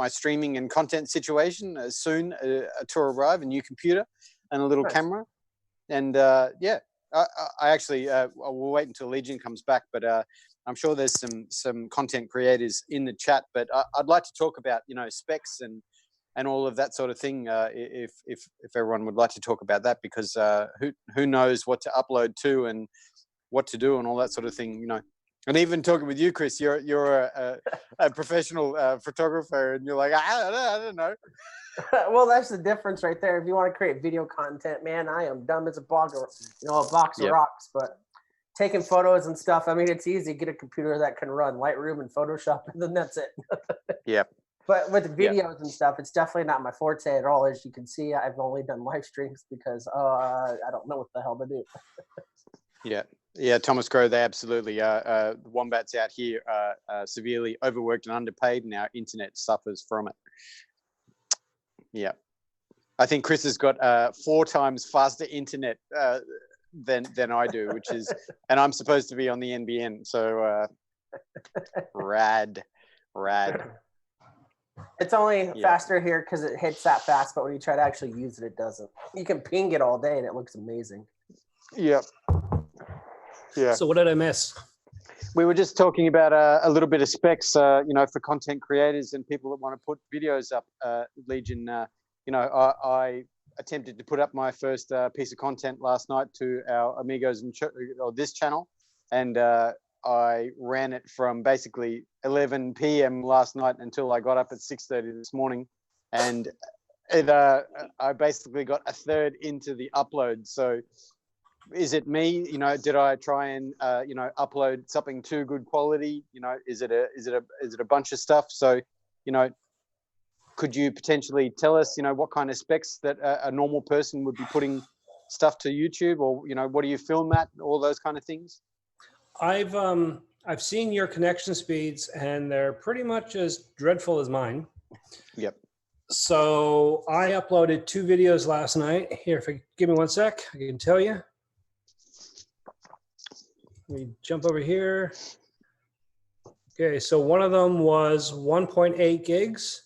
streaming and content situation soon to arrive. A new computer and a little camera, and I actually we'll wait until Legion comes back, but I'm sure there's some content creators in the chat. But I'd like to talk about specs and all of that sort of thing. If everyone would like to talk about that, because who knows what to upload to and what to do and all that sort of thing. And even talking with you, Chris, you're a professional photographer, and you're like, I don't know. Well, that's the difference right there. If you want to create video content, man, I am dumb as a box of rocks. But taking photos and stuff, I mean, it's easy. Get a computer that can run Lightroom and Photoshop, and then that's it. Yeah. But with videos and stuff, it's definitely not my forte at all. As you can see, I've only done live streams because I don't know what the hell to do. Yeah, Thomas Crow, they absolutely the wombats out here are severely overworked and underpaid, and our internet suffers from it. Yeah, I think Chris has got 4 times faster internet than I do, which is, and I'm supposed to be on the NBN, so rad. It's only faster here because it hits that fast, but when you try to actually use it, it doesn't. You can ping it all day, and it looks amazing. Yep. Yeah. So what did I miss? We were just talking about a little bit of specs, for content creators and people that want to put videos up. Legion, I attempted to put up my first piece of content last night to our Amigos or this channel, and I ran it from basically 11 p.m. last night until I got up at 6:30 this morning, and I basically got a third into the upload. So. Is it me? Did I try and upload something too good quality? Is it a bunch of stuff? So, could you potentially tell us, what kind of specs that a normal person would be putting stuff to YouTube, or what do you film at? All those kind of things. I've seen your connection speeds, and they're pretty much as dreadful as mine. Yep. So I uploaded 2 videos last night. Here, if you give me 1 sec, I can tell you. Let me jump over here. Okay, so one of them was 1.8 gigs,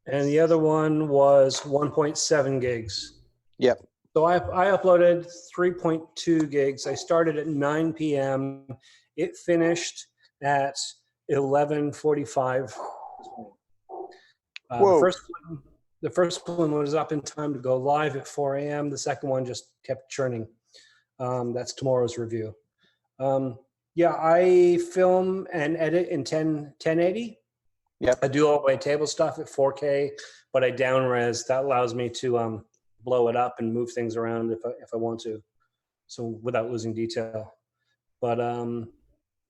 and the other one was 1.7 gigs. Yep. So I uploaded 3.2 gigs. I started at 9 p.m. It finished at 11:45. The first one was up in time to go live at 4 a.m. The second one just kept churning. That's tomorrow's review. I film and edit in 1080. Yep. I do all my table stuff at 4K, but I down res. That allows me to blow it up and move things around if I want to, so without losing detail. But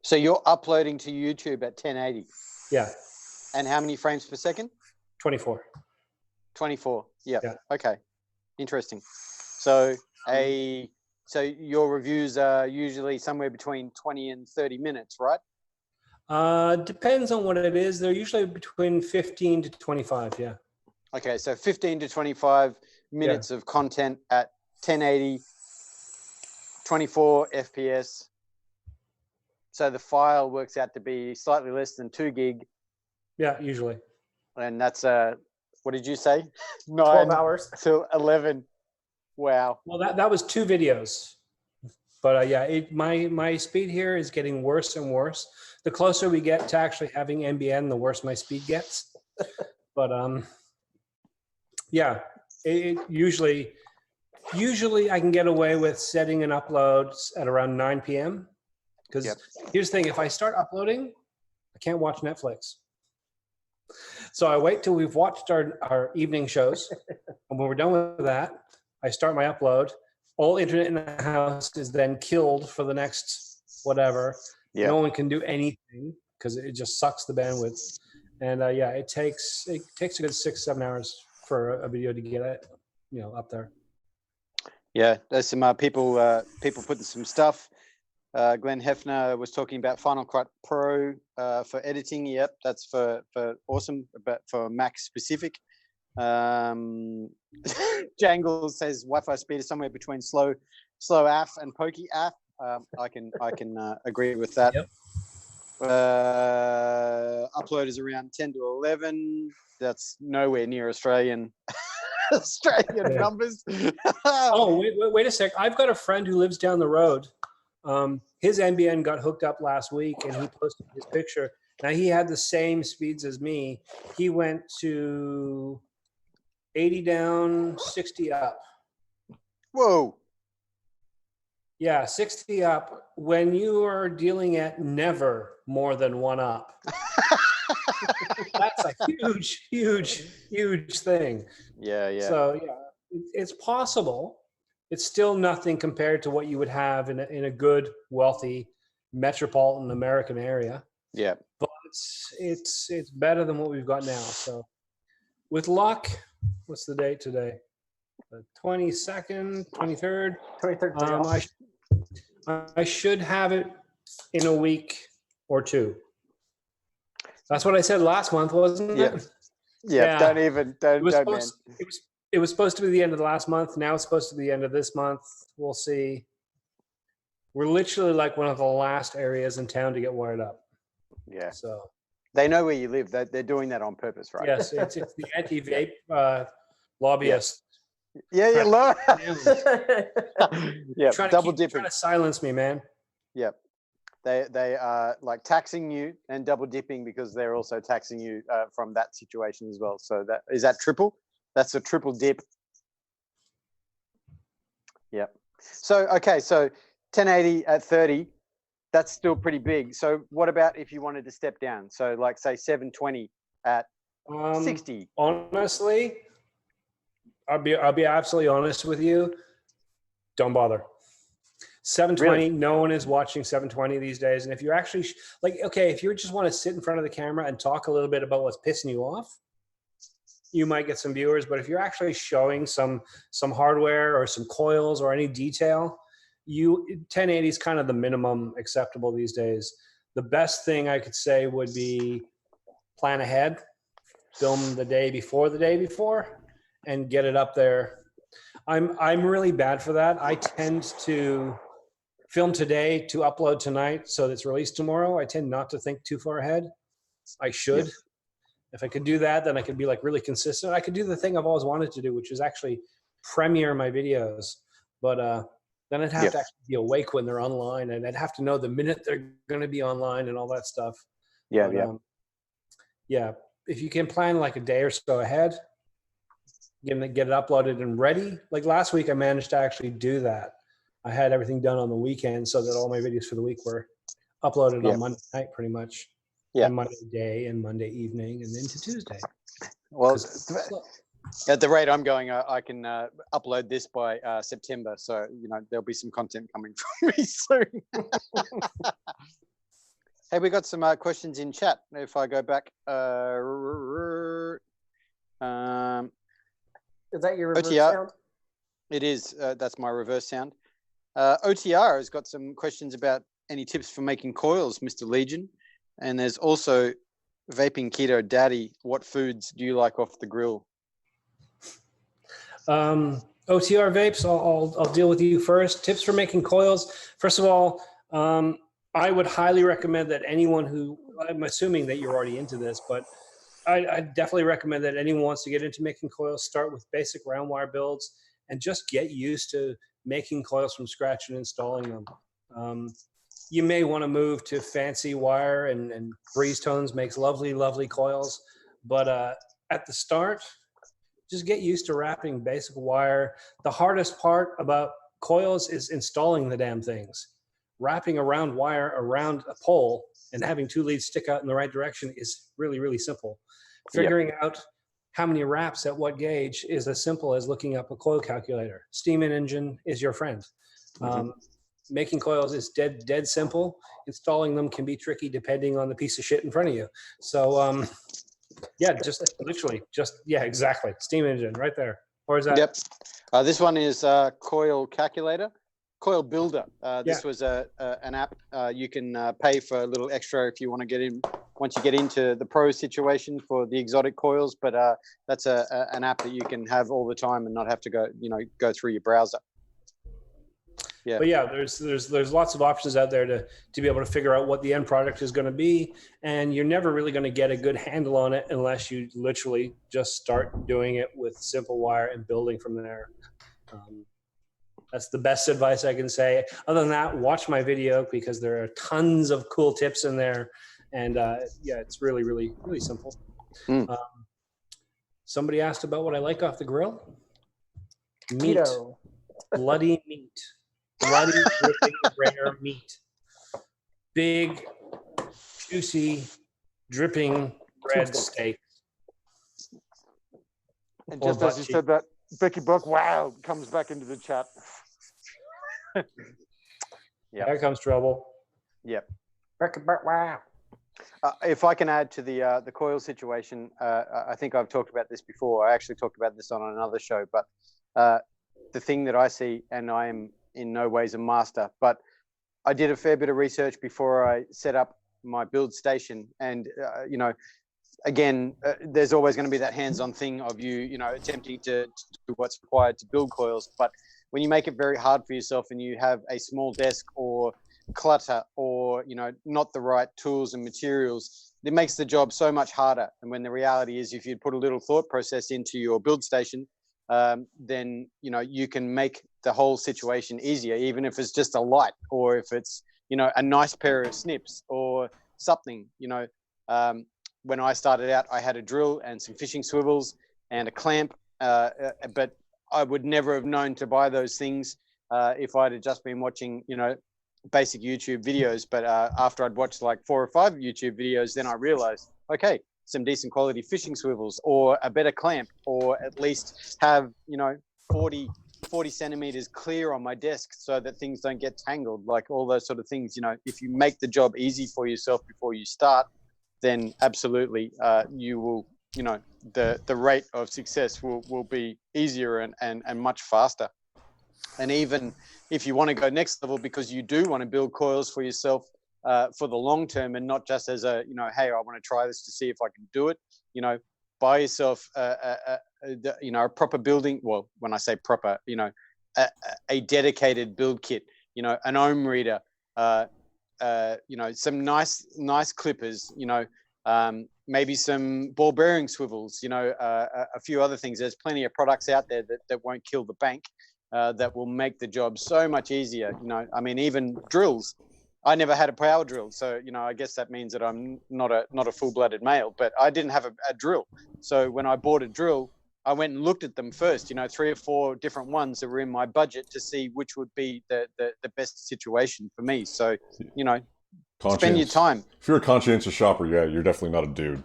so you're uploading to YouTube at 1080. Yeah. And how many frames per second? 24. 24. Yep. Yeah. Okay. Interesting. So So your reviews are usually somewhere between 20 and 30 minutes, right? Depends on what it is. They're usually between 15 to 25, yeah. Okay, so 15 to 25 minutes of content at 1080, 24 FPS. So the file works out to be slightly less than 2 gig. Yeah, usually. And that's, what did you say? 12 hours. To 11. Wow. Well, that was 2 videos, but my speed here is getting worse and worse. The closer we get to actually having NBN, the worse my speed gets. But Yeah, usually I can get away with setting an upload at around 9 p.m. Because here's the thing: if I start uploading, I can't watch Netflix. So I wait till we've watched our evening shows, and when we're done with that, I start my upload. All internet in the house is then killed for the next whatever. Yeah. No one can do anything because it just sucks the bandwidth. And it takes a good 6-7 hours for a video to get it, up there. Yeah, there's some people putting some stuff. Glenn Hefner was talking about Final Cut Pro for editing. Yep, that's for awesome, but for Mac specific. Jangle says Wi-Fi speed is somewhere between slow AF and pokey AF. I can agree with that. Yep. Upload is around 10 to 11. That's nowhere near Australian numbers. Oh, wait a sec. I've got a friend who lives down the road. His NBN got hooked up last week, and he posted his picture. Now, he had the same speeds as me. He went to 80 down, 60 up. Whoa. Yeah, 60 up when you are dealing at never more than 1 up. That's a huge thing. Yeah. So, it's possible. It's still nothing compared to what you would have in a good, wealthy, metropolitan American area. Yeah. But it's better than what we've got now. So with luck, what's the date today? The 22nd, 23rd. 23rd. I should have it in a week or two. That's what I said last month, wasn't it? Yeah. Don't man. It was supposed to be the end of the last month. Now it's supposed to be the end of this month. We'll see. We're literally like one of the last areas in town to get wired up. Yeah. So they know where you live. They're doing that on purpose, right? Yes, it's the anti-vape lobbyists. Yeah. Yeah. Double dipping. Trying to silence me, man. Yep. They are like taxing you and double dipping because they're also taxing you from that situation as well. So is that triple? That's a triple dip. Yep. So 1080 at 30, that's still pretty big. So what about if you wanted to step down? So like say 720 at 60. Honestly, I'll be absolutely honest with you. Don't bother. 720. Really? No one is watching 720 these days. And if you're actually if you just want to sit in front of the camera and talk a little bit about what's pissing you off, you might get some viewers. But if you're actually showing some hardware or some coils or any detail, 1080 is kind of the minimum acceptable these days. The best thing I could say would be plan ahead, film the day before, and get it up there. I'm really bad for that. I tend to film today to upload tonight so that it's released tomorrow. I tend not to think too far ahead. I should. Yep. If I could do that, then I could be like really consistent. I could do the thing I've always wanted to do, which is actually premiere my videos. But then I'd have to actually be awake when they're online, and I'd have to know the minute they're going to be online and all that stuff. Yeah. If you can plan like a day or so ahead, get it uploaded and ready. Like last week, I managed to actually do that. I had everything done on the weekend so that all my videos for the week were uploaded on Monday night, pretty much. Yeah. And Monday day and Monday evening and into Tuesday. Well, at the rate I'm going, I can upload this by September. So, there'll be some content coming from me soon. Hey, we got some questions in chat. If I go back. Is that your reverse sound? It is. That's my reverse sound. OTR has got some questions about any tips for making coils, Mr. Legion. And there's also Vaping Keto Daddy. What foods do you like off the grill? OTR vapes, I'll deal with you first. Tips for making coils. First of all, I would highly recommend that anyone who, I'm assuming that you're already into this, but I definitely recommend that anyone wants to get into making coils, start with basic round wire builds and just get used to making coils from scratch and installing them. You may want to move to fancy wire and Breeze Tones makes lovely, lovely coils. But at the start, just get used to wrapping basic wire. The hardest part about coils is installing the damn things. Wrapping a round wire around a pole and having 2 leads stick out in the right direction is really, really simple. Figuring out how many wraps at what gauge is as simple as looking up a coil calculator. Steam engine is your friend. Making coils is dead simple. Installing them can be tricky depending on the piece of shit in front of you. So yeah, just literally exactly. Steam engine right there. Or is that? Yep. This one is Coil Calculator, Coil Builder. This was an app. You can pay for a little extra if you want to get in once you get into the pro situation for the exotic coils. But that's an app that you can have all the time and not have to go through your browser. Yeah. But yeah, there's lots of options out there to be able to figure out what the end product is going to be, and you're never really going to get a good handle on it unless you literally just start doing it with simple wire and building from there. That's the best advice I can say. Other than that, watch my video because there are tons of cool tips in there, and it's really, really, really simple. Somebody asked about what I like off the grill. Meat, bloody meat. Bloody, dripping, rare meat. Big, juicy, dripping red steak. And just as you said that, Becky Buck, wow, comes back into the chat. Yeah, here comes trouble. Yep. Becky Buck, wow. If I can add to the coil situation, I think I've talked about this before. I actually talked about this on another show, but the thing that I see, and I am in no ways a master, but I did a fair bit of research before I set up my build station. And, again, there's always going to be that hands-on thing of you attempting to do what's required to build coils. But when you make it very hard for yourself and you have a small desk or clutter or, not the right tools and materials, it makes the job so much harder. And when the reality is if you'd put a little thought process into your build station, then you can make the whole situation easier, even if it's just a light or if it's a nice pair of snips or something. When I started out, I had a drill and some fishing swivels and a clamp, but I would never have known to buy those things if I'd have just been watching basic YouTube videos. But after I'd watched like 4 or 5 YouTube videos, then I realized, okay, some decent quality fishing swivels or a better clamp, or at least have 40 centimeters clear on my desk so that things don't get tangled, like all those sort of things. If you make the job easy for yourself before you start, then absolutely you will, the rate of success will be easier and much faster. And even if you want to go next level because you do want to build coils for yourself for the long term and not just as a, hey, I want to try this to see if I can do it, buy yourself a proper building. Well, when I say proper, a dedicated build kit, an ohm reader, some nice clippers, maybe some ball bearing swivels, a few other things. There's plenty of products out there that won't kill the bank, that will make the job so much easier. Even drills. I never had a power drill, so I guess that means that I'm not a full-blooded male. But I didn't have a drill, so when I bought a drill, I went and looked at them first. 3 or 4 different ones that were in my budget to see which would be the best situation for me. So spend your time. If you're a conscientious shopper, yeah, you're definitely not a dude.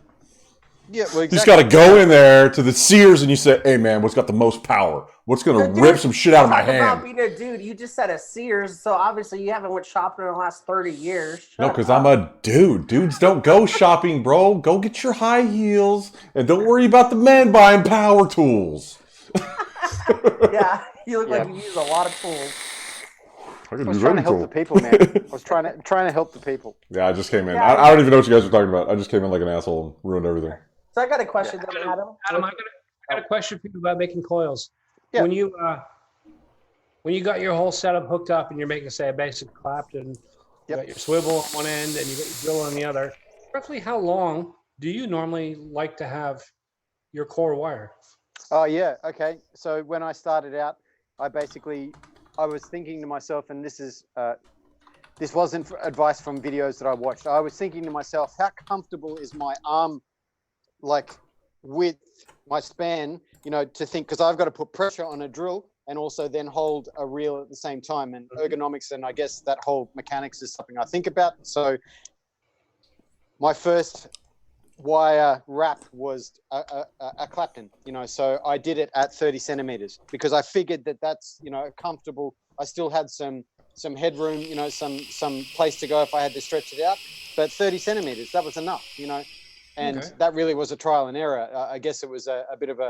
Yeah, well, exactly. You just got to go in there to the Sears and you say, hey, man, what's got the most power? What's going to rip some shit out of my hand? About being a dude, you just said a Sears, so obviously you haven't went shopping in the last 30 years. No, because I'm a dude. Dudes don't go shopping, bro. Go get your high heels and don't worry about the men buying power tools. Yeah, you look like you use a lot of tools. I was trying to help the people, man. I was trying to help the people. Yeah, I just came in. I don't even know what you guys were talking about. I just came in like an asshole and ruined everything. So I got a question then, Adam. Adam, I got a question for you about making coils. Yeah. When you got your whole setup hooked up and you're making, say, a basic Clapton, you got your swivel on one end and you got your drill on the other, roughly how long do you normally like to have your core wire? Oh, yeah. Okay. So when I started out, I was thinking to myself, and this wasn't advice from videos that I watched. I was thinking to myself, how comfortable is my arm, like width, my span, to think, because I've got to put pressure on a drill and also then hold a reel at the same time. And ergonomics and I guess that whole mechanics is something I think about. So my first wire wrap was a Clapton, so I did it at 30 centimeters because I figured that that's, comfortable. I still had some headroom, some place to go if I had to stretch it out, but 30 centimeters, that was enough, and that really was a trial and error. I guess it was a bit of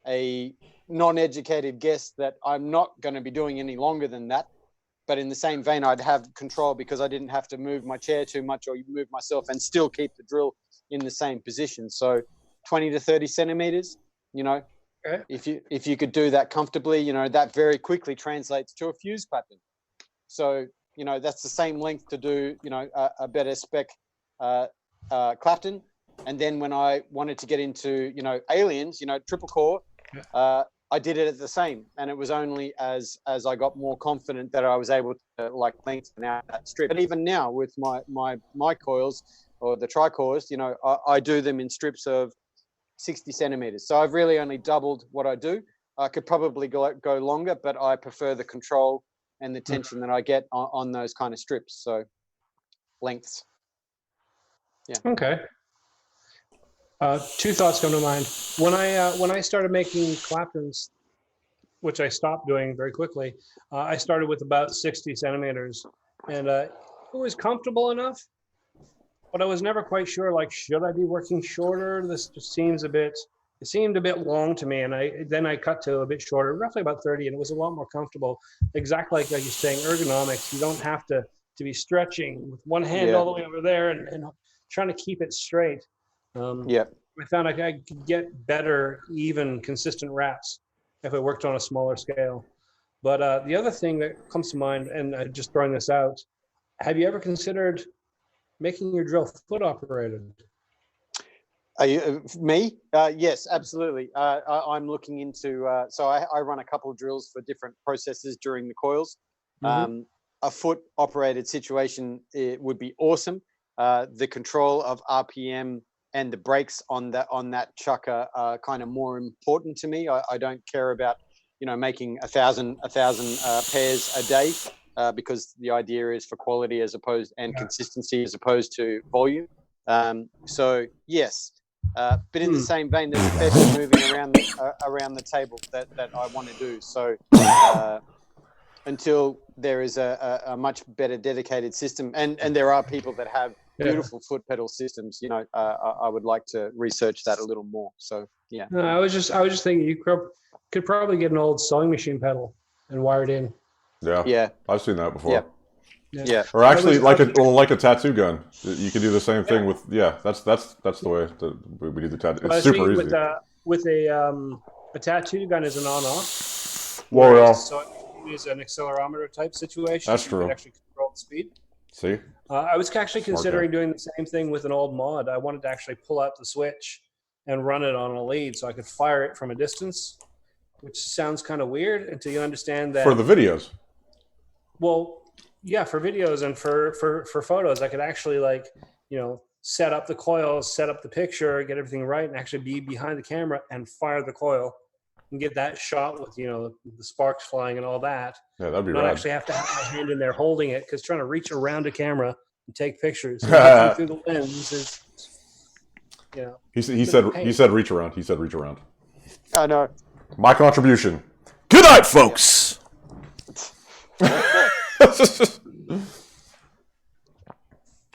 a non-educated guess that I'm not going to be doing any longer than that. But in the same vein, I'd have control because I didn't have to move my chair too much or move myself and still keep the drill in the same position. So 20 to 30 centimeters, if you could do that comfortably, that very quickly translates to a fuse Clapton. So, that's the same length to do, a better spec Clapton. And then when I wanted to get into, aliens, triple core, I did it at the same, and it was only as I got more confident that I was able to lengthen out that strip. And even now with my coils or the tricores, I do them in strips of 60 centimeters. So I've really only doubled what I do. I could probably go longer, but I prefer the control and the tension that I get on those kind of strips. So lengths. Yeah. Okay. Two thoughts come to mind. When I started making Claptons, which I stopped doing very quickly, I started with about 60 centimeters, and it was comfortable enough, but I was never quite sure, should I be working shorter? This just seemed a bit long to me, and I cut to a bit shorter, roughly about 30, and it was a lot more comfortable. Exactly like you're saying, ergonomics. You don't have to be stretching with one hand all the way over there and trying to keep it straight. I found I could get better, even consistent wraps if I worked on a smaller scale. But the other thing that comes to mind, and just throwing this out, have you ever considered making your drill foot operated? Me? Yes, absolutely. I'm looking into, so I run a couple of drills for different processes during the coils. A foot operated situation, it would be awesome. The control of RPM and the brakes on that chucker are kind of more important to me. I don't care about, making 1,000 pairs a day, because the idea is for quality and consistency as opposed to volume. So yes, but in the same vein, there's a fair bit moving around the table that I want to do. So until there is a much better dedicated system, and there are people that have beautiful foot pedal systems, I would like to research that a little more. So yeah. No, I was just thinking you could probably get an old sewing machine pedal and wire it in. Yeah. I've seen that before. Yeah. Or actually, like a tattoo gun, you could do the same thing with. Yeah, that's the way that we do the tattoo. It's super easy. With a tattoo gun is an on-off. Well, yeah. So it is an accelerometer type situation. That's true. You can actually control the speed. See. I was actually considering doing the same thing with an old mod. I wanted to actually pull out the switch and run it on a lead so I could fire it from a distance, which sounds kind of weird until you understand that. For the videos. Well, yeah, for videos and for photos, I could actually set up the coils, set up the picture, get everything right, and actually be behind the camera and fire the coil and get that shot with the sparks flying and all that. Yeah, that'd be Not rad. actually have to have my hand in there holding it, because trying to reach around a camera and take pictures through the lens is, He said reach around. He said reach around. I know. My contribution. Good night, folks.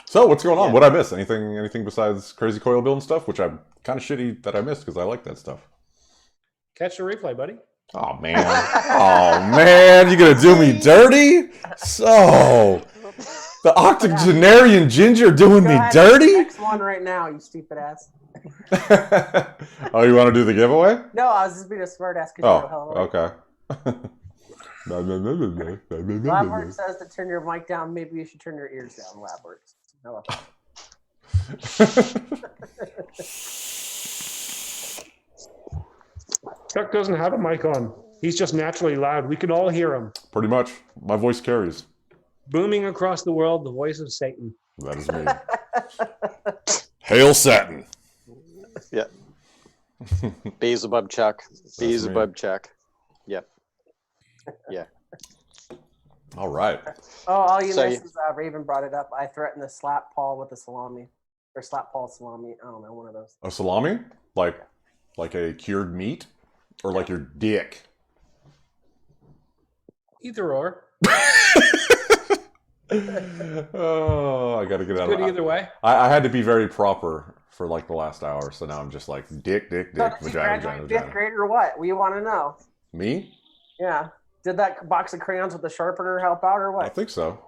So what's going on? What'd I miss? Anything besides crazy coil building stuff, which I'm kind of shitty that I missed because I like that stuff. Catch the replay, buddy. Oh man, you gonna do me dirty? So the octogenarian ginger doing me dirty? Next one right now, you stupid ass. Oh, you want to do the giveaway? No, I was just being a smart ass. Okay. LabWorks says to turn your mic down. Maybe you should turn your ears down. LabWorks. No. Chuck doesn't have a mic on. He's just naturally loud. We can all hear him. Pretty much. My voice carries. Booming across the world, the voice of Satan. That is me. Hail Satan. Yeah. Beelzebub Chuck. Beelzebub Chuck. Yep. Yeah. All right. Oh, all you So missed is Raven brought it up. I threatened to slap Paul with a salami. Or slap Paul salami. I don't know, one of those. A salami? Like a cured meat? Or like your dick? Either or. Oh, I got to get out Good of it. either way. I had to be very proper for like the last hour, so now I'm just like dick, So vagina, did you vagina, graduate vagina. fifth grade or what? We want to know. Me? Yeah. Did that box of crayons with the sharpener help out or I what? think so.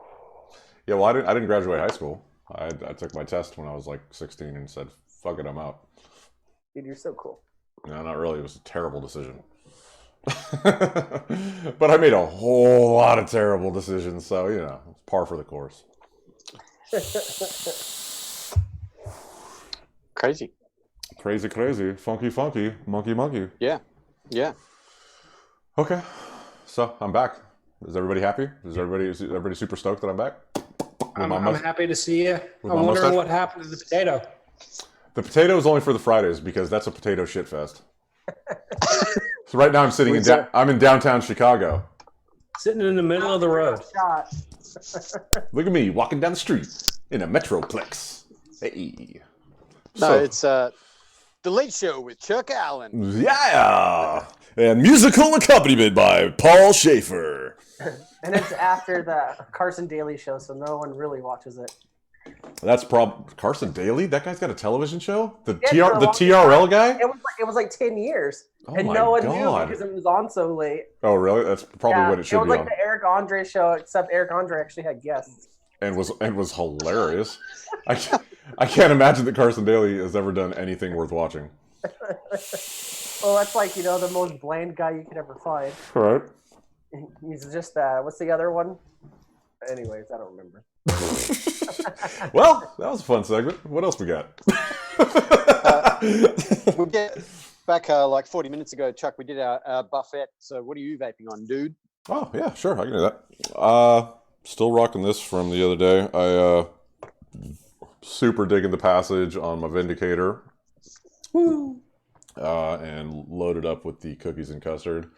Yeah, well, I didn't graduate high school. I took my test when I was like 16 and said, fuck it, I'm out. Dude, you're so cool. No, not really. It was a terrible decision. But I made a whole lot of terrible decisions, so, you know, it's par for the course. Crazy. Crazy. Funky. Monkey. Yeah. Okay. So, I'm back. Is everybody happy? Is everybody super stoked that I'm back? I'm happy to see you. With I'm my wondering mustache? what happened to the potato. The potato is only for the Fridays because that's a potato shit fest. So right now I'm sitting I'm in downtown Chicago. Sitting in the middle of the road. Shot. Look at me walking down the street in a Metroplex. Hey. No, it's The Late Show with Chuck Allen. Yeah. And musical accompaniment by Paul Schaefer. And it's after the Carson Daly show, so no one really watches it. That's Carson Daly? That guy's got a television show? The Yeah, for a long TRL guy? It was like 10 years. Oh and my no one God. knew because it was on so late. Oh, really? That's probably what it should was be like on. the Eric Andre show, except Eric Andre actually had guests. And was hilarious. I can't imagine that Carson Daly has ever done anything worth watching. Well, that's like, the most bland guy you could ever find. All right. He's just, what's the other one? Anyways, I don't remember. Well, that was a fun segment. What else we got? We'll get back like 40 minutes ago, Chuck. We did our buffet. So what are you vaping on, dude? Oh, yeah, sure. I can do that. Still rocking this from the other day. I super digging the passage on my Vindicator. Woo! And loaded up with the cookies and custard,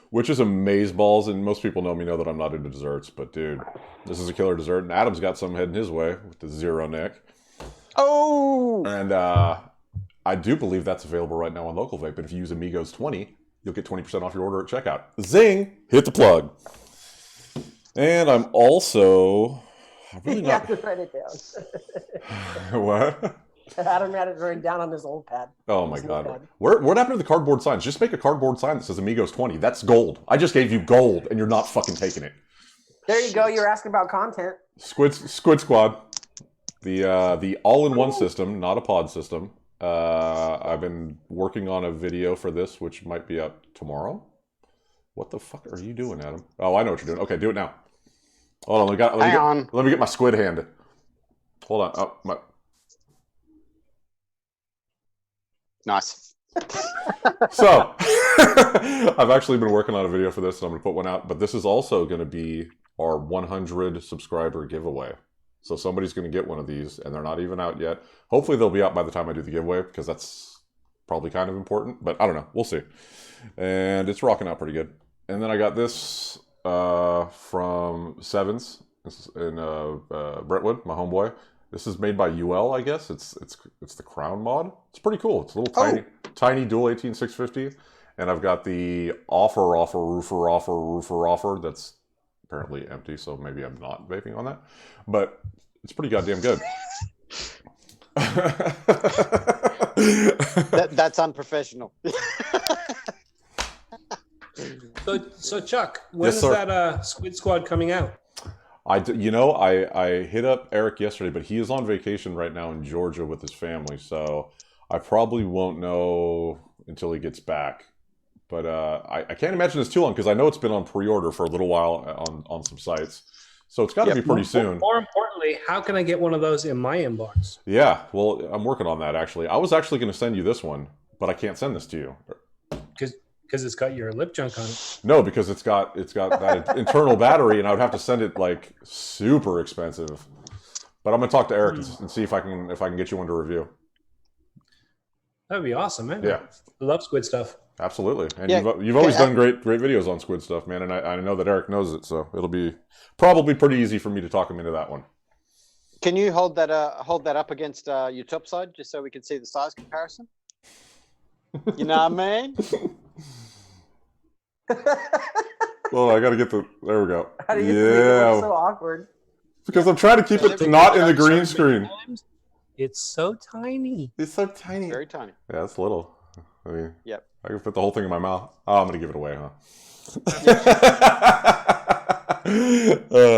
which is amazeballs. And most people know that I'm not into desserts, but dude, this is a killer dessert. And Adam's got some heading his way with the Zero Neck. Oh! And I do believe that's available right now on Local Vape. And if you use Amigos 20, you'll get 20% off your order at checkout. Zing! Hit the plug. And I'm also really You not. have to write it down. What? Adam had it written down on his old pad. Oh my His God. notepad. What happened to the cardboard signs? Just make a cardboard sign that says Amigos 20. That's gold. I just gave you gold and you're not fucking taking it. There you go. You're asking about content. Squid Squad. The all-in-one system, not a pod system. I've been working on a video for this, which might be up tomorrow. What the fuck are you doing, Adam? Oh, I know what you're doing. Okay, do it now. Hold on. Let me get my squid hand. Hold on. Oh, my. Nice. So, I've actually been working on a video for this, and I'm going to put one out. But this is also going to be our 100 subscriber giveaway. So somebody's going to get one of these, and they're not even out yet. Hopefully they'll be out by the time I do the giveaway, because that's probably kind of important. But I don't know. We'll see. And it's rocking out pretty good. And then I got this from Sevens in Brentwood, my homeboy. This is made by UL, I guess. It's the Crown mod. It's pretty cool. It's a little tiny dual 18650, and I've got the roofer offer that's apparently empty, so maybe I'm not vaping on that, but it's pretty goddamn good. That's unprofessional. So Chuck, when is that Squid Squad coming out? I hit up Eric yesterday, but he is on vacation right now in Georgia with his family, so I probably won't know until he gets back. But I can't imagine it's too long, because I know it's been on pre-order for a little while on some sites. So it's got to be pretty soon. More importantly, how can I get one of those in my inbox? Yeah, well, I'm working on that, actually. I was actually going to send you this one, but I can't send this to you. Because it's got your lip junk on it. No, because it's got that internal battery, and I would have to send it like super expensive. But I'm going to talk to Eric and see if I can get you one to review. That'd be awesome, man. Yeah. I love squid stuff. Absolutely. And Yeah. you've always done great videos on squid stuff, man. And I know that Eric knows it, so it'll be probably pretty easy for me to talk him into that one. Can you hold that up against your top side just so we can see the size comparison? You know what I mean? Well, I got to get the. There we go. How do you make it look so awkward? Because I'm trying to keep it not in the green screen. It's so tiny. It's so tiny. Very tiny. Yeah, it's little. I mean, yep. I can fit the whole thing in my mouth. Oh, I'm gonna give it away, huh?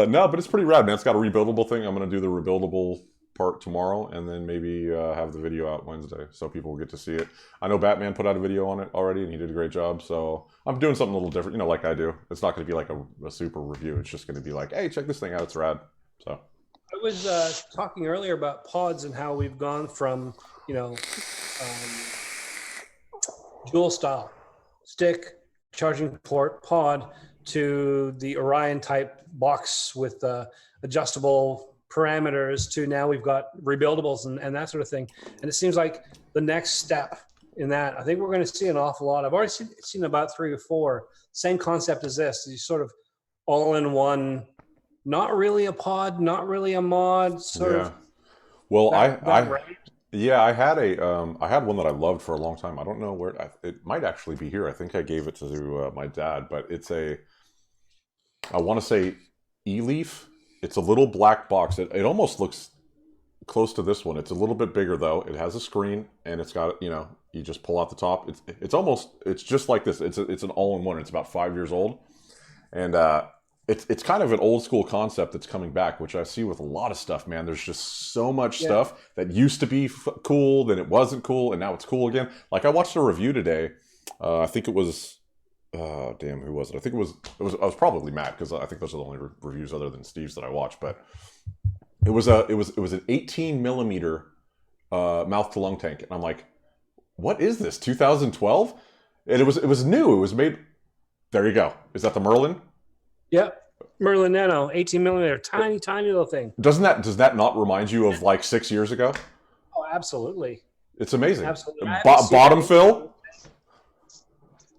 No, but it's pretty rad, man. It's got a rebuildable thing. I'm gonna do the rebuildable part tomorrow, and then maybe have the video out Wednesday, so people will get to see it. I know Batman put out a video on it already, and he did a great job. So I'm doing something a little different, like I do. It's not going to be like a super review. It's just going to be like, hey, check this thing out. It's rad. So I was talking earlier about pods and how we've gone from dual style stick charging port pod to the Orion type box with adjustable parameters to now we've got rebuildables and that sort of thing. And it seems like the next step in that, I think we're going to see an awful lot. I've already seen about 3 or 4. Same concept as this. You sort of all in one, not really a pod, not really a mod, sort of. Well, I had I had one that I loved for a long time. I don't know where it might actually be here. I think I gave it to my dad, but it's I want to say E-Leaf. It's a little black box. It almost looks close to this one. It's a little bit bigger though. It has a screen and it's got, you just pull out the top. It's just like this. It's an all-in-one. It's about 5 years old. And it's kind of an old school concept that's coming back, which I see with a lot of stuff, man. There's just so much stuff that used to be cool, then it wasn't cool, and now it's cool again. Like I watched a review today. I think it was damn, who was it? I think it was I was probably Matt, because I think those are the only reviews other than Steve's that I watched. But it was an 18 millimeter mouth to lung tank, and I'm like, what is this? 2012? And it was new. It was made. There you go. Is that the Merlin? Yep. Merlin Nano, 18 millimeter, tiny little thing. Does that not remind you of like 6 years ago? Oh, absolutely. It's amazing. Absolutely. Bottom fill.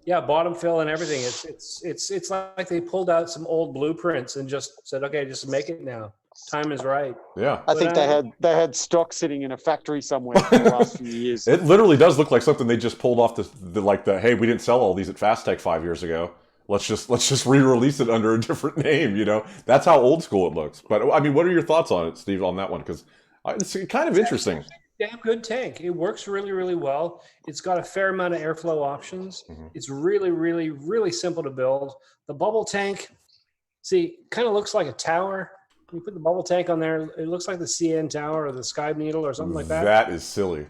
Yeah, bottom fill and everything. It's like they pulled out some old blueprints and just said, okay, just make it now. Time is right. Yeah. I think they had stock sitting in a factory somewhere for the last few years. It literally does look like something they just pulled off the hey, we didn't sell all these at Fast Tech 5 years ago. Let's just re-release it under a different name. That's how old school it looks. But I mean, what are your thoughts on it, Steve, on that one? Because it's kind of interesting. Damn good tank. It works really, really well. It's got a fair amount of airflow options. Mm-hmm. It's really, really, really simple to build. The bubble tank, kind of looks like a tower. When you put the bubble tank on there, it looks like the CN tower or the Sky Needle or something like that. That is silly.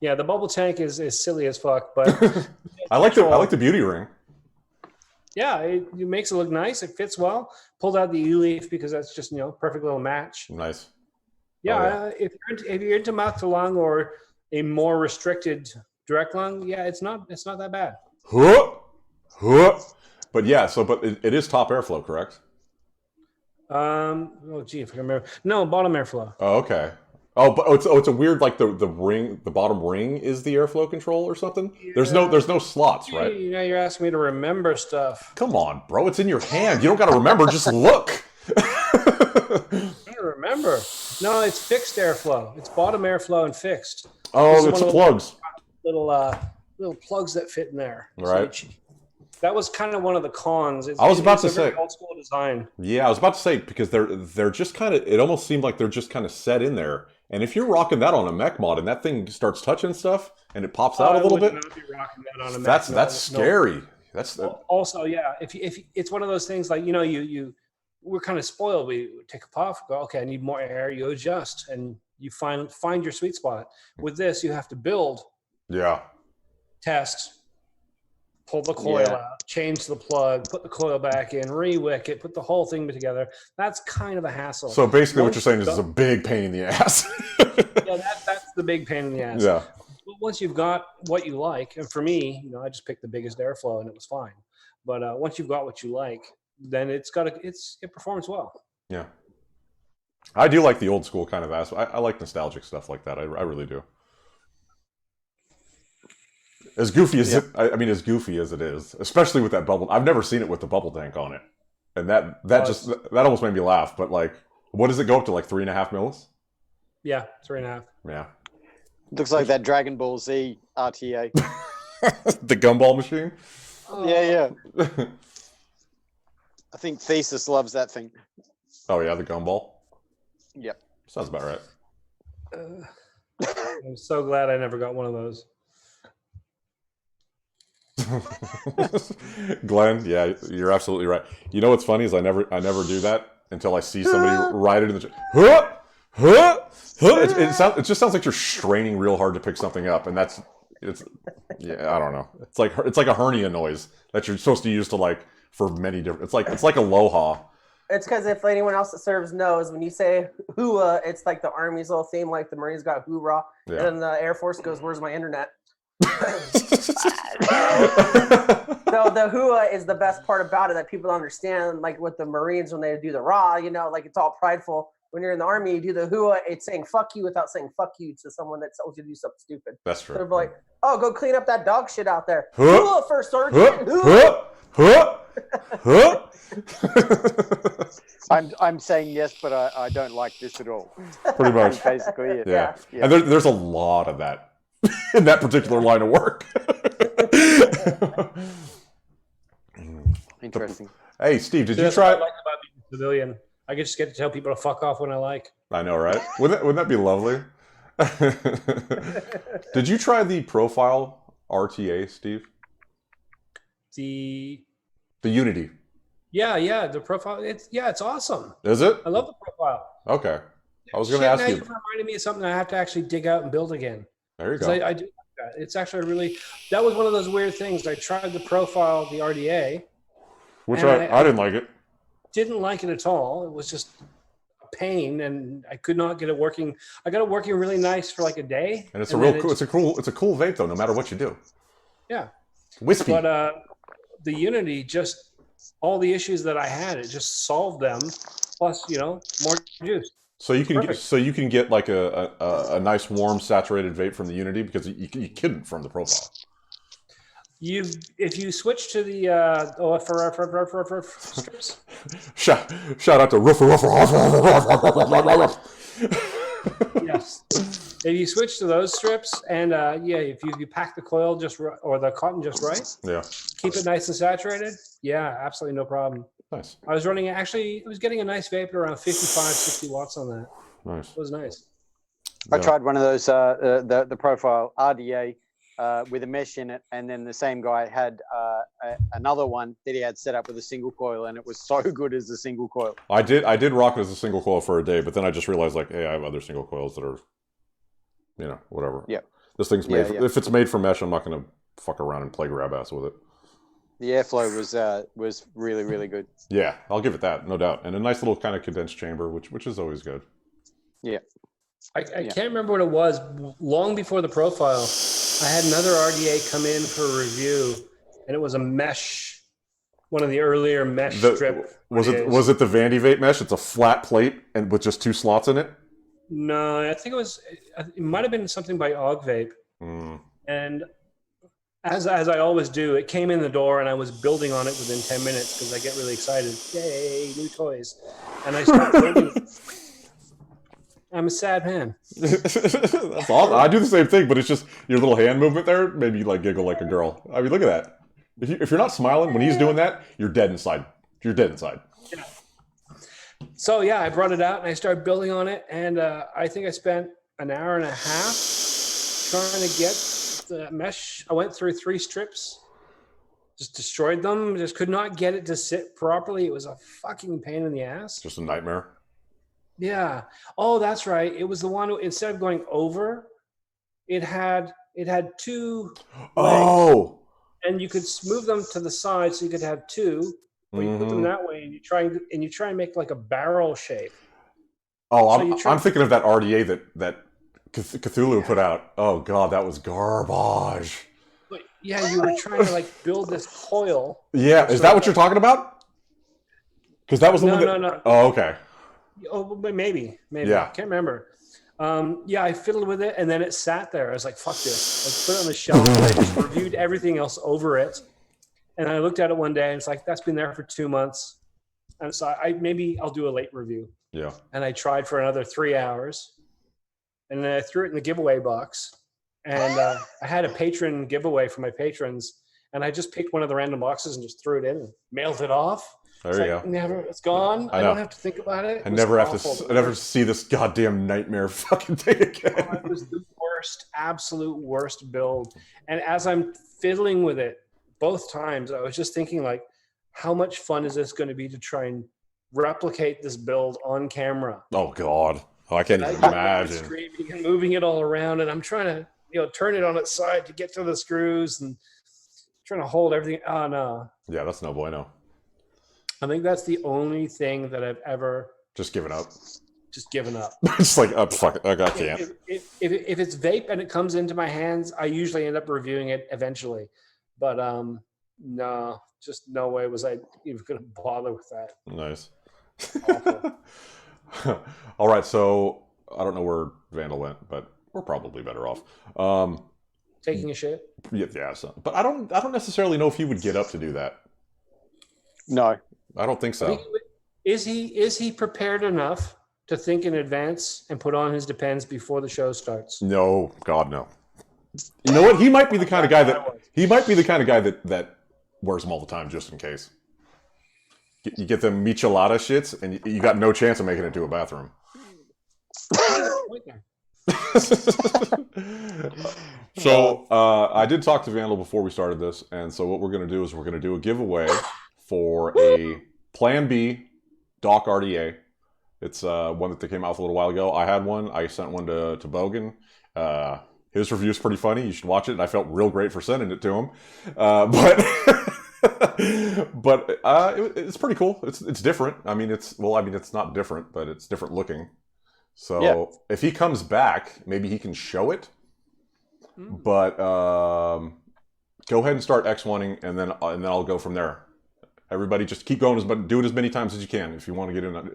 Yeah, the bubble tank is silly as fuck, but I like the beauty ring. Yeah, it makes it look nice. It fits well. Pulled out the E-Leaf because that's just perfect little match. Nice. Yeah, if you're into mouth to lung or a more restricted direct lung, yeah, it's not that bad. But yeah, but it is top airflow, correct? Oh gee, if I can remember. No, bottom airflow. Oh, okay. Oh, but it's a weird, like the ring, the bottom ring is the airflow control or something. Yeah. There's no slots, right? You're asking me to remember stuff. Come on, bro, it's in your hand. You don't got to remember. Just look. I don't remember. No, it's fixed airflow. It's bottom airflow and fixed. Oh, it's plugs. Little plugs that fit in there. Right. So that was kind of one of the cons. I was about to say old school design. Yeah, I was about to say because they're just kind of. It almost seemed like they're just kind of set in there. And if you're rocking that on a mech mod and that thing starts touching stuff and it pops out a little bit, not be rocking that on a mech that's scary. No. That's also, yeah. If it's one of those things like we're kind of spoiled. We take a puff, go, okay, I need more air. You adjust and you find your sweet spot. With this, you have to build, test, pull the coil out, change the plug, put the coil back in, re-wick it, put the whole thing together. That's kind of a hassle. So basically what you're saying is it's a big pain in the ass. Yeah, that's the big pain in the ass. Yeah. But once you've got what you like, and for me, I just picked the biggest airflow and it was fine. But once you've got what you like, then it performs well. Yeah. I do like the old school kind of ass. I like nostalgic stuff like that. I really do. As goofy as as goofy as it is, especially with that bubble. I've never seen it with the bubble tank on it, and that almost made me laugh. But like, what does it go up to? Like 3.5 mils? Yeah, 3.5. Yeah. Looks like that Dragon Ball Z RTA. The gumball machine. Yeah. I think Thesis loves that thing. Oh yeah, the gumball. Yep. Sounds about right. I'm so glad I never got one of those. Glenn, yeah, you're absolutely right. You know what's funny is I never do that until I see somebody ride it in the. It just sounds like you're straining real hard to pick something up, and I don't know. It's like a hernia noise that you're supposed to use to like for many different. It's like aloha. It's because if anyone else that serves knows, when you say hua, it's like the Army's little theme, like the Marines got hoorah, and then the Air Force goes, "Where's my internet?" So the hua is the best part about it that people understand. Like with the Marines, when they do the rah, like it's all prideful. When you're in the Army, you do the hua, it's saying "fuck you" without saying "fuck you" to someone that tells you to do something stupid. That's true. So they're like, "Oh, go clean up that dog shit out there." Hua, first sergeant. I'm saying yes, but I don't like this at all. Pretty much. Basically it. Yeah. And there's a lot of that in that particular line of work. Interesting. Hey, Steve, did you try? What I like about being a civilian. I just get to tell people to fuck off when I like. I know, right? Wouldn't that be lovely? Did you try the profile RTA, Steve? The Unity. Yeah, the profile. It's awesome. Is it? I love the profile. Okay. I was going to ask you. You've reminded me of something I have to actually dig out and build again. There you go. I do like that. It's actually that was one of those weird things. I tried the profile, the RDA. Which I didn't like it. Didn't like it at all. It was just a pain, and I could not get it working. I got it working really nice for like a day. And it's a cool vape though, no matter what you do. Yeah. Wispy. But the Unity, just all the issues that I had, it just solved them. Plus, more juice. So you can get like a nice warm saturated vape from the Unity because you couldn't from the profile. If you switch to the strips. Shout out to Roofer. Yes. If you switch to those strips and if you pack the coil or the cotton just right, keep it nice and saturated, absolutely no problem. Nice. I was getting a nice vape around 55, 60 watts on that. Nice. It was nice. I tried one of those the profile RDA with a mesh in it, and then the same guy had another one that he had set up with a single coil, and it was so good as a single coil. I did rock it as a single coil for a day, but then I just realized like, hey, I have other single coils that are, whatever. Yeah. This thing's made. If it's made for mesh, I'm not gonna fuck around and play grab ass with it. The airflow was really, really good. Yeah, I'll give it that, no doubt, and a nice little kind of condensed chamber, which is always good. Yeah. I can't remember what it was. Long before the profile, I had another RDA come in for a review, and it was a mesh, one of the earlier mesh strip. Was it the Vandy Vape mesh? It's a flat plate and with just 2 slots in it. No, I think it might have been something by Og Vape. And as I always do, it came in the door and I was building on it within 10 minutes because I get really excited. Yay, new toys. And I started building. I'm a sad man. That's awesome. I do the same thing, but it's just your little hand movement there made me like giggle like a girl. I mean, look at that. If you're not smiling when he's doing that, you're dead inside. You're dead inside. Yeah. So I brought it out and I started building on it, and I think I spent an hour and a half trying to get the mesh. I went through 3 strips, just destroyed them, just could not get it to sit properly. It was a fucking pain in the ass. Just a nightmare. Yeah. Oh, that's right. It was the one who, instead of going over, it had 2 legs, and you could move them to the side so you could have 2. But you put them that way, and you try and make like a barrel shape. Oh, I'm thinking of that RDA that Cthulhu put out. Oh god, that was garbage. But yeah, you were trying to like build this coil. Yeah, is that what you're talking about? Because that was the one. No. Oh, okay. Oh, maybe. Yeah. I can't remember. Yeah, I fiddled with it, and then it sat there. I was like, "Fuck this!" Let's put it on the shelf. And I just reviewed everything else over it, and I looked at it one day, and it's like that's been there for 2 months, and so maybe I'll do a late review. Yeah. And I tried for another 3 hours, and then I threw it in the giveaway box, and I had a patron giveaway for my patrons, and I just picked one of the random boxes and just threw it in and mailed it off. There you go. Never, it's gone. I don't have to think about it. I never have to. I never see this goddamn nightmare fucking thing again. Oh, it was the worst, absolute worst build. And as I'm fiddling with it both times, I was just thinking, like, how much fun is this going to be to try and replicate this build on camera? Oh God, I can't even imagine. Screaming and moving it all around, and I'm trying to, turn it on its side to get to the screws and trying to hold everything. Oh no. Yeah, that's no bueno. I think that's the only thing that I've ever just given up. It's like, oh, fuck it. I can't. If it's vape and it comes into my hands, I usually end up reviewing it eventually. But no, just no way was I even going to bother with that. Nice. All right, so I don't know where Vandal went, but we're probably better off. Taking a shit? Yeah. So, but I don't necessarily know if he would get up to do that. No. I don't think so. Is he prepared enough to think in advance and put on his Depends before the show starts? No, God, no. You know what? He might be the kind of guy that wears them all the time just in case. You get them michelada shits, and you got no chance of making it to a bathroom. So I did talk to Vandal before we started this, and so what we're going to do is we're going to do a giveaway for a Plan B Doc RDA. It's one that they came out with a little while ago. I had one. I sent one to Bogan. His review is pretty funny. You should watch it. And I felt real great for sending it to him. But it's pretty cool. It's different. I mean, it's not different, but it's different looking. So if he comes back, maybe he can show it. But go ahead and start X1ing, and then I'll go from there. Everybody, just keep going, do it as many times as you can. If you want to get in,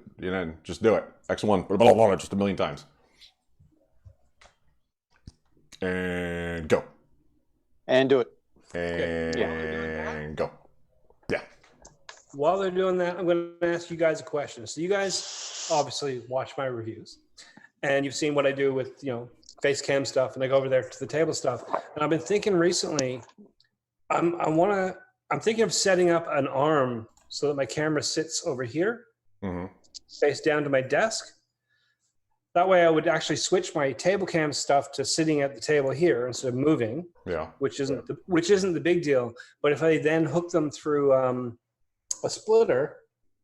just do it. X1, blah, blah, blah, just a million times. And go. And do it. And go. Yeah. While they're doing that, I'm going to ask you guys a question. So you guys obviously watch my reviews, and you've seen what I do with, face cam stuff, and I go over there to the table stuff. And I've been thinking recently, I'm thinking of setting up an arm so that my camera sits over here, face down to my desk. That way I would actually switch my table cam stuff to sitting at the table here instead of moving, which isn't the big deal. But if I then hook them through a splitter,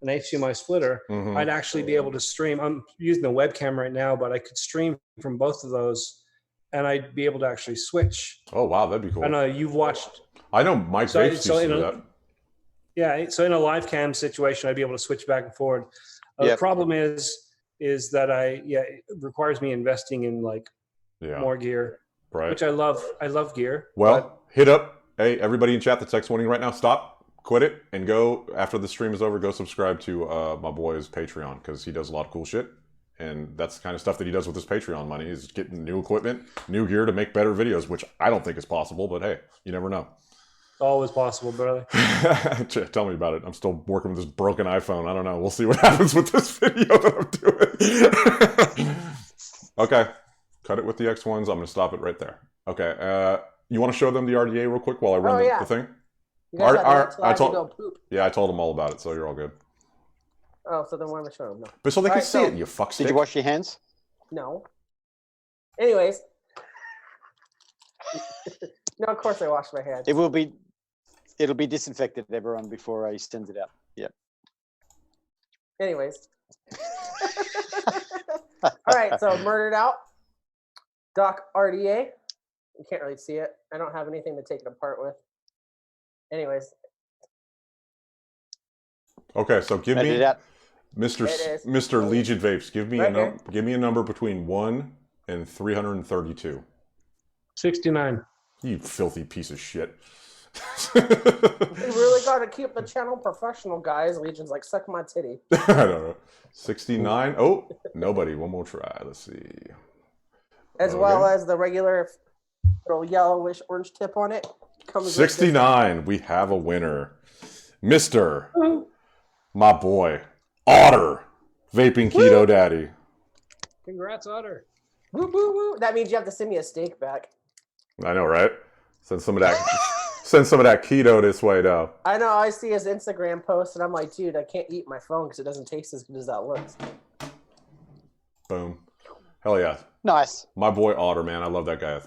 an HDMI splitter, I'd actually be able to stream. I'm using the webcam right now, but I could stream from both of those, and I'd be able to actually switch. Oh, wow, that'd be cool. I know you've watched... I know Mike Vapes used to do that. Yeah, so in a live cam situation, I'd be able to switch back and forward. The problem is that it requires me investing in more gear, right? Which I love. I love gear. Well, hit up, hey, everybody in chat that's X1ing right now, stop, quit it, and go, after the stream is over, go subscribe to my boy's Patreon, because he does a lot of cool shit. And that's the kind of stuff that he does with his Patreon money, is getting new equipment, new gear to make better videos, which I don't think is possible, but hey, you never know. Always possible, brother. Tell me about it. I'm still working with this broken iPhone. I don't know. We'll see what happens with this video that I'm doing. Okay. Cut it with the X1s. I'm going to stop it right there. Okay. You want to show them the RDA real quick while I run the thing? You guys I told poop. Yeah, I told them all about it, so you're all good. Oh, so then why am I showing them? No. But so they can see it, you fuckstick. Did you wash your hands? No. Anyways. No, of course I washed my hands. It'll be disinfected, everyone, before I send it out. Yeah. Anyways. All right, so Murdered Out. Doc RDA. You can't really see it. I don't have anything to take it apart with. Anyways. Okay, so give me Mr. Legion Vapes. Give me a number between 1 and 332. 69. You filthy piece of shit. We really got to keep the channel professional, guys. Legion's like, suck my titty. I don't know. 69. Oh, nobody. One more try. Let's see. as well as the regular little yellowish orange tip on it. Comes 69. We have a winner. Mr. My boy, Otter, Vaping Keto Daddy. Congrats, Otter. Woo, woo, woo. That means you have to send me a steak back. I know, right? Send some of that keto this way, though. I know. I see his Instagram post, and I'm like, dude, I can't eat my phone because it doesn't taste as good as that looks. Boom. Hell yeah. Nice. My boy Otter, man. I love that guy.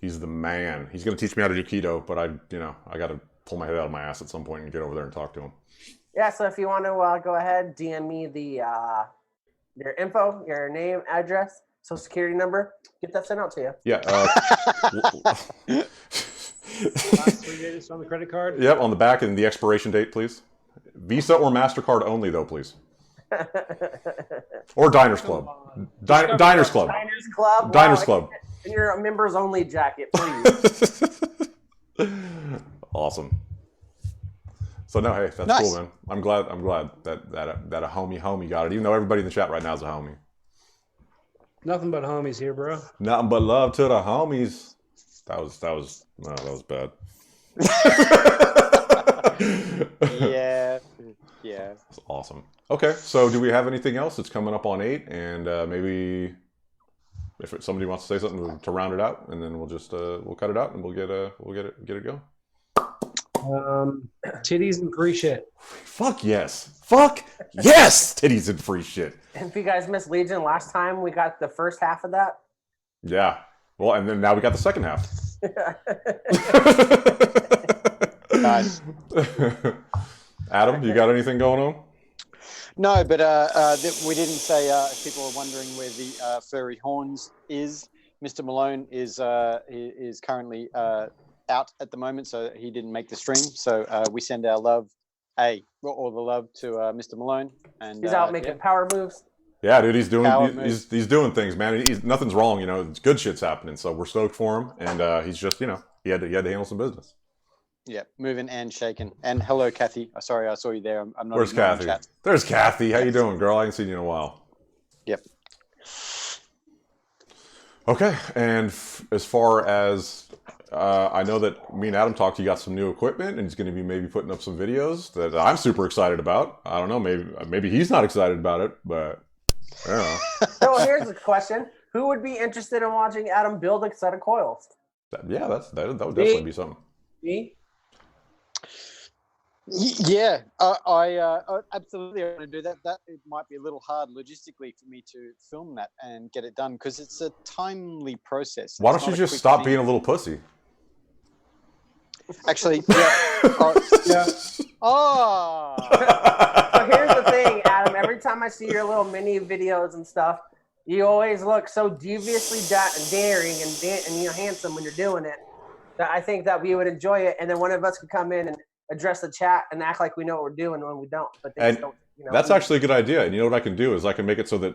He's the man. He's going to teach me how to do keto, but I got to pull my head out of my ass at some point and get over there and talk to him. Yeah, so if you want to go ahead, DM me your info, your name, address, social security number. Get that sent out to you. Yeah. Last 3 digits on the credit card. Yep, on the back and the expiration date, please. Visa or MasterCard only, though, please. Or Diners Club. Diners Club. Diners Club. Diners Wow, Club. And your members only jacket, please. Awesome. So no, hey, that's Nice. cool, man. I'm glad that a homie got it. Even though everybody in the chat right now is a homie. Nothing but homies here, bro. Nothing but love to the homies. That was bad. Yeah. That's awesome. Okay, so do we have anything else? It's coming up on 8, and maybe if somebody wants to say something to round it out, and then we'll just we'll cut it out and we'll get it going. Titties and free shit. Fuck yes. Fuck yes. Titties and free shit. And if you guys missed Legion last time, we got the first half of that. Yeah. Well, and then now we got the second half. Nice. Adam, you got anything going on? No, but we didn't say. If people are wondering where the furry horns is, Mr. Malone is currently out at the moment, so he didn't make the stream. So we send our love, all the love to Mr. Malone, and He's out making power moves. Yeah, dude, he's doing doing things, man. Nothing's wrong, It's good shit's happening, so we're stoked for him, and he's just, he had to handle some business. Yeah, moving and shaking. And hello, Kathy. Sorry, I saw you there. I'm not. Where's Kathy? There's Kathy. How you doing, girl? I ain't seen you in a while. Yep. Okay, and as far as I know that me and Adam talked, you got some new equipment, and he's going to be maybe putting up some videos that I'm super excited about. I don't know, maybe he's not excited about it, but I don't know. So here's a question: who would be interested in watching Adam build a set of coils? That would definitely be something. Me? Yeah, I absolutely want to do that. That it might be a little hard logistically for me to film that and get it done because it's a timely process. Why don't you just stop being a little pussy? Actually, yeah. Yeah. Oh. So here's the thing, Adam. Every time I see your little mini videos and stuff, you always look so deviously daring and handsome when you're doing it. That I think that we would enjoy it, and then one of us could come in and address the chat and act like we know what we're doing when we don't. But they just don't, that's actually a good idea. And you know what I can do is I can make it so that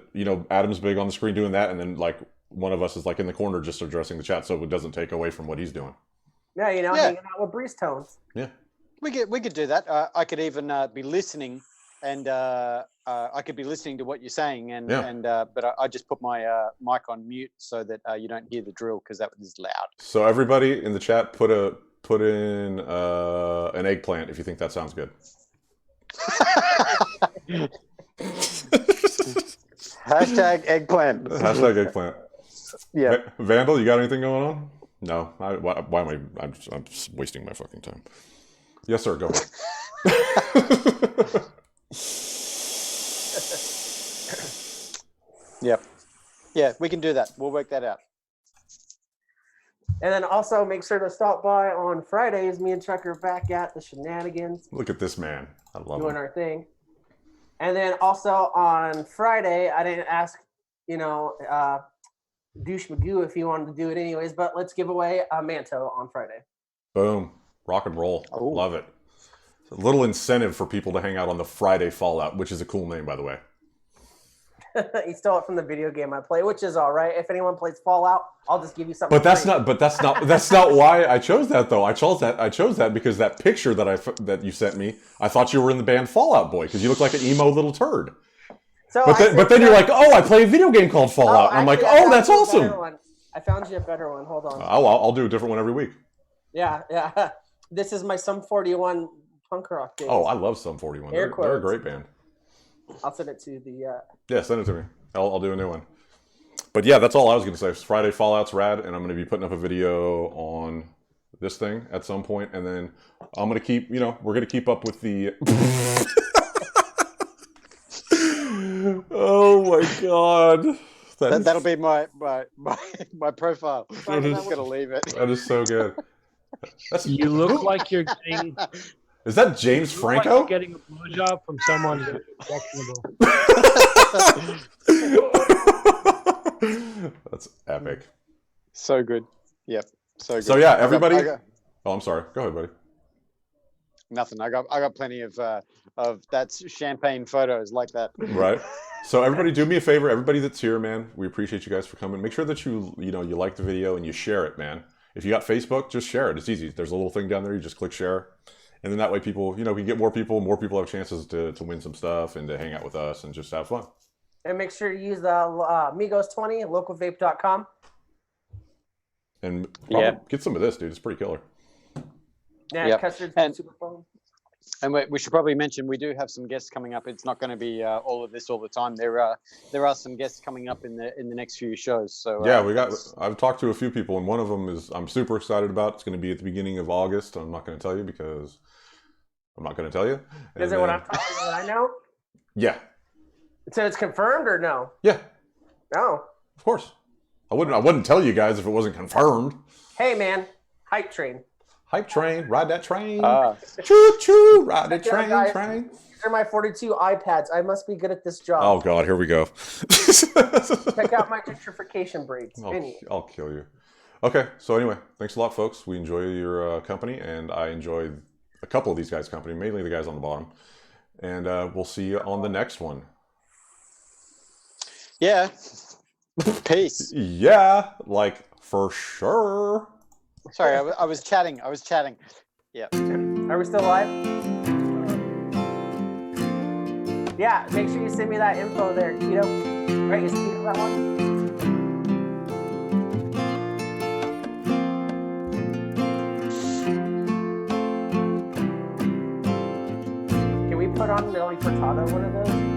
Adam's big on the screen doing that, and then like one of us is like in the corner just addressing the chat, so it doesn't take away from what he's doing. Yeah, hanging out with Breeze Tones. Yeah, we could do that. I could even be listening, and I could be listening to what you're saying, but I just put my mic on mute so that you don't hear the drill because that is loud. So everybody in the chat, put in an eggplant if you think that sounds good. Hashtag eggplant. Hashtag eggplant. Yeah. Vandal, you got anything going on? No. Why am I? I'm just wasting my fucking time. Yes, sir. Go ahead. Yep. Yeah, we can do that. We'll work that out. And then also make sure to stop by on Fridays. Me and Chuck are back at the shenanigans. Look at this man. I love doing him. our thing. And then also on Friday, I didn't ask, Douche Magoo if he wanted to do it anyways, but let's give away a Manto on Friday. Boom. Rock and roll. Oh. Love it. It's a little incentive for people to hang out on the Friday Fallout, which is a cool name, by the way. He stole it from the video game I play, which is all right. If anyone plays Fallout, I'll just give you something. But that's not why I chose that though. I chose that because that picture that you sent me, I thought you were in the band Fallout Boy because you look like an emo little turd. So But then you're like, oh, I play a video game called Fallout. And I'm like, actually, oh, that's awesome. I found you a better one. Hold on. I'll do a different one every week. Yeah. This is my Sum 41 punk rock days. Oh, I love Sum 41. They're a great band. I'll send it to the. Yeah, send it to me. I'll do a new one. But yeah, that's all I was going to say. Friday Fallout's rad, and I'm going to be putting up a video on this thing at some point, and then I'm going to keep, we're going to keep up with the. Oh my god. That'll be my profile. I'm just going to leave it. That is so good. You look like you're getting. Is that James Franco? Like you're getting a blowjob from someone who's objectionable. That's epic. So good. Yep. So good. So yeah, everybody. Oh, I'm sorry. Go ahead, buddy. Nothing. I got plenty of that's champagne photos like that. Right. So everybody, do me a favor. Everybody that's here, man, we appreciate you guys for coming. Make sure that you like the video and you share it, man. If you got Facebook, just share it. It's easy. There's a little thing down there. You just click share. And then that way people, we can get more people have chances to win some stuff and to hang out with us and just have fun. And make sure you use Amigos 20 at localvape.com. And get some of this, dude. It's pretty killer. Yeah, custard's super fun. And we should probably mention we do have some guests coming up. It's not going to be all of this all the time. There are some guests coming up in the next few shows. So yeah, I've talked to a few people, and one of them is I'm super excited about. It's going to be at the beginning of August. I'm not going to tell you because I'm not going to tell you. Is it what I'm talking about? I know. Yeah. So it's confirmed or no? Yeah. No. Of course. I wouldn't tell you guys if it wasn't confirmed. Hey man, hype train. Hype train, ride that train. Choo choo, ride that train, train. These are my 42 iPads. I must be good at this job. Oh God, here we go. Check out my gentrification braids. I'll kill you. Okay, so anyway, thanks a lot, folks. We enjoy your company, and I enjoy a couple of these guys' company, mainly the guys on the bottom. And we'll see you on the next one. Yeah. Peace. Yeah, like for sure. Sorry, I was chatting. Yeah. Are we still live? Yeah, make sure you send me that info there, Keto. Right, is Keto that one? Can we put on Nelly Furtado one of those?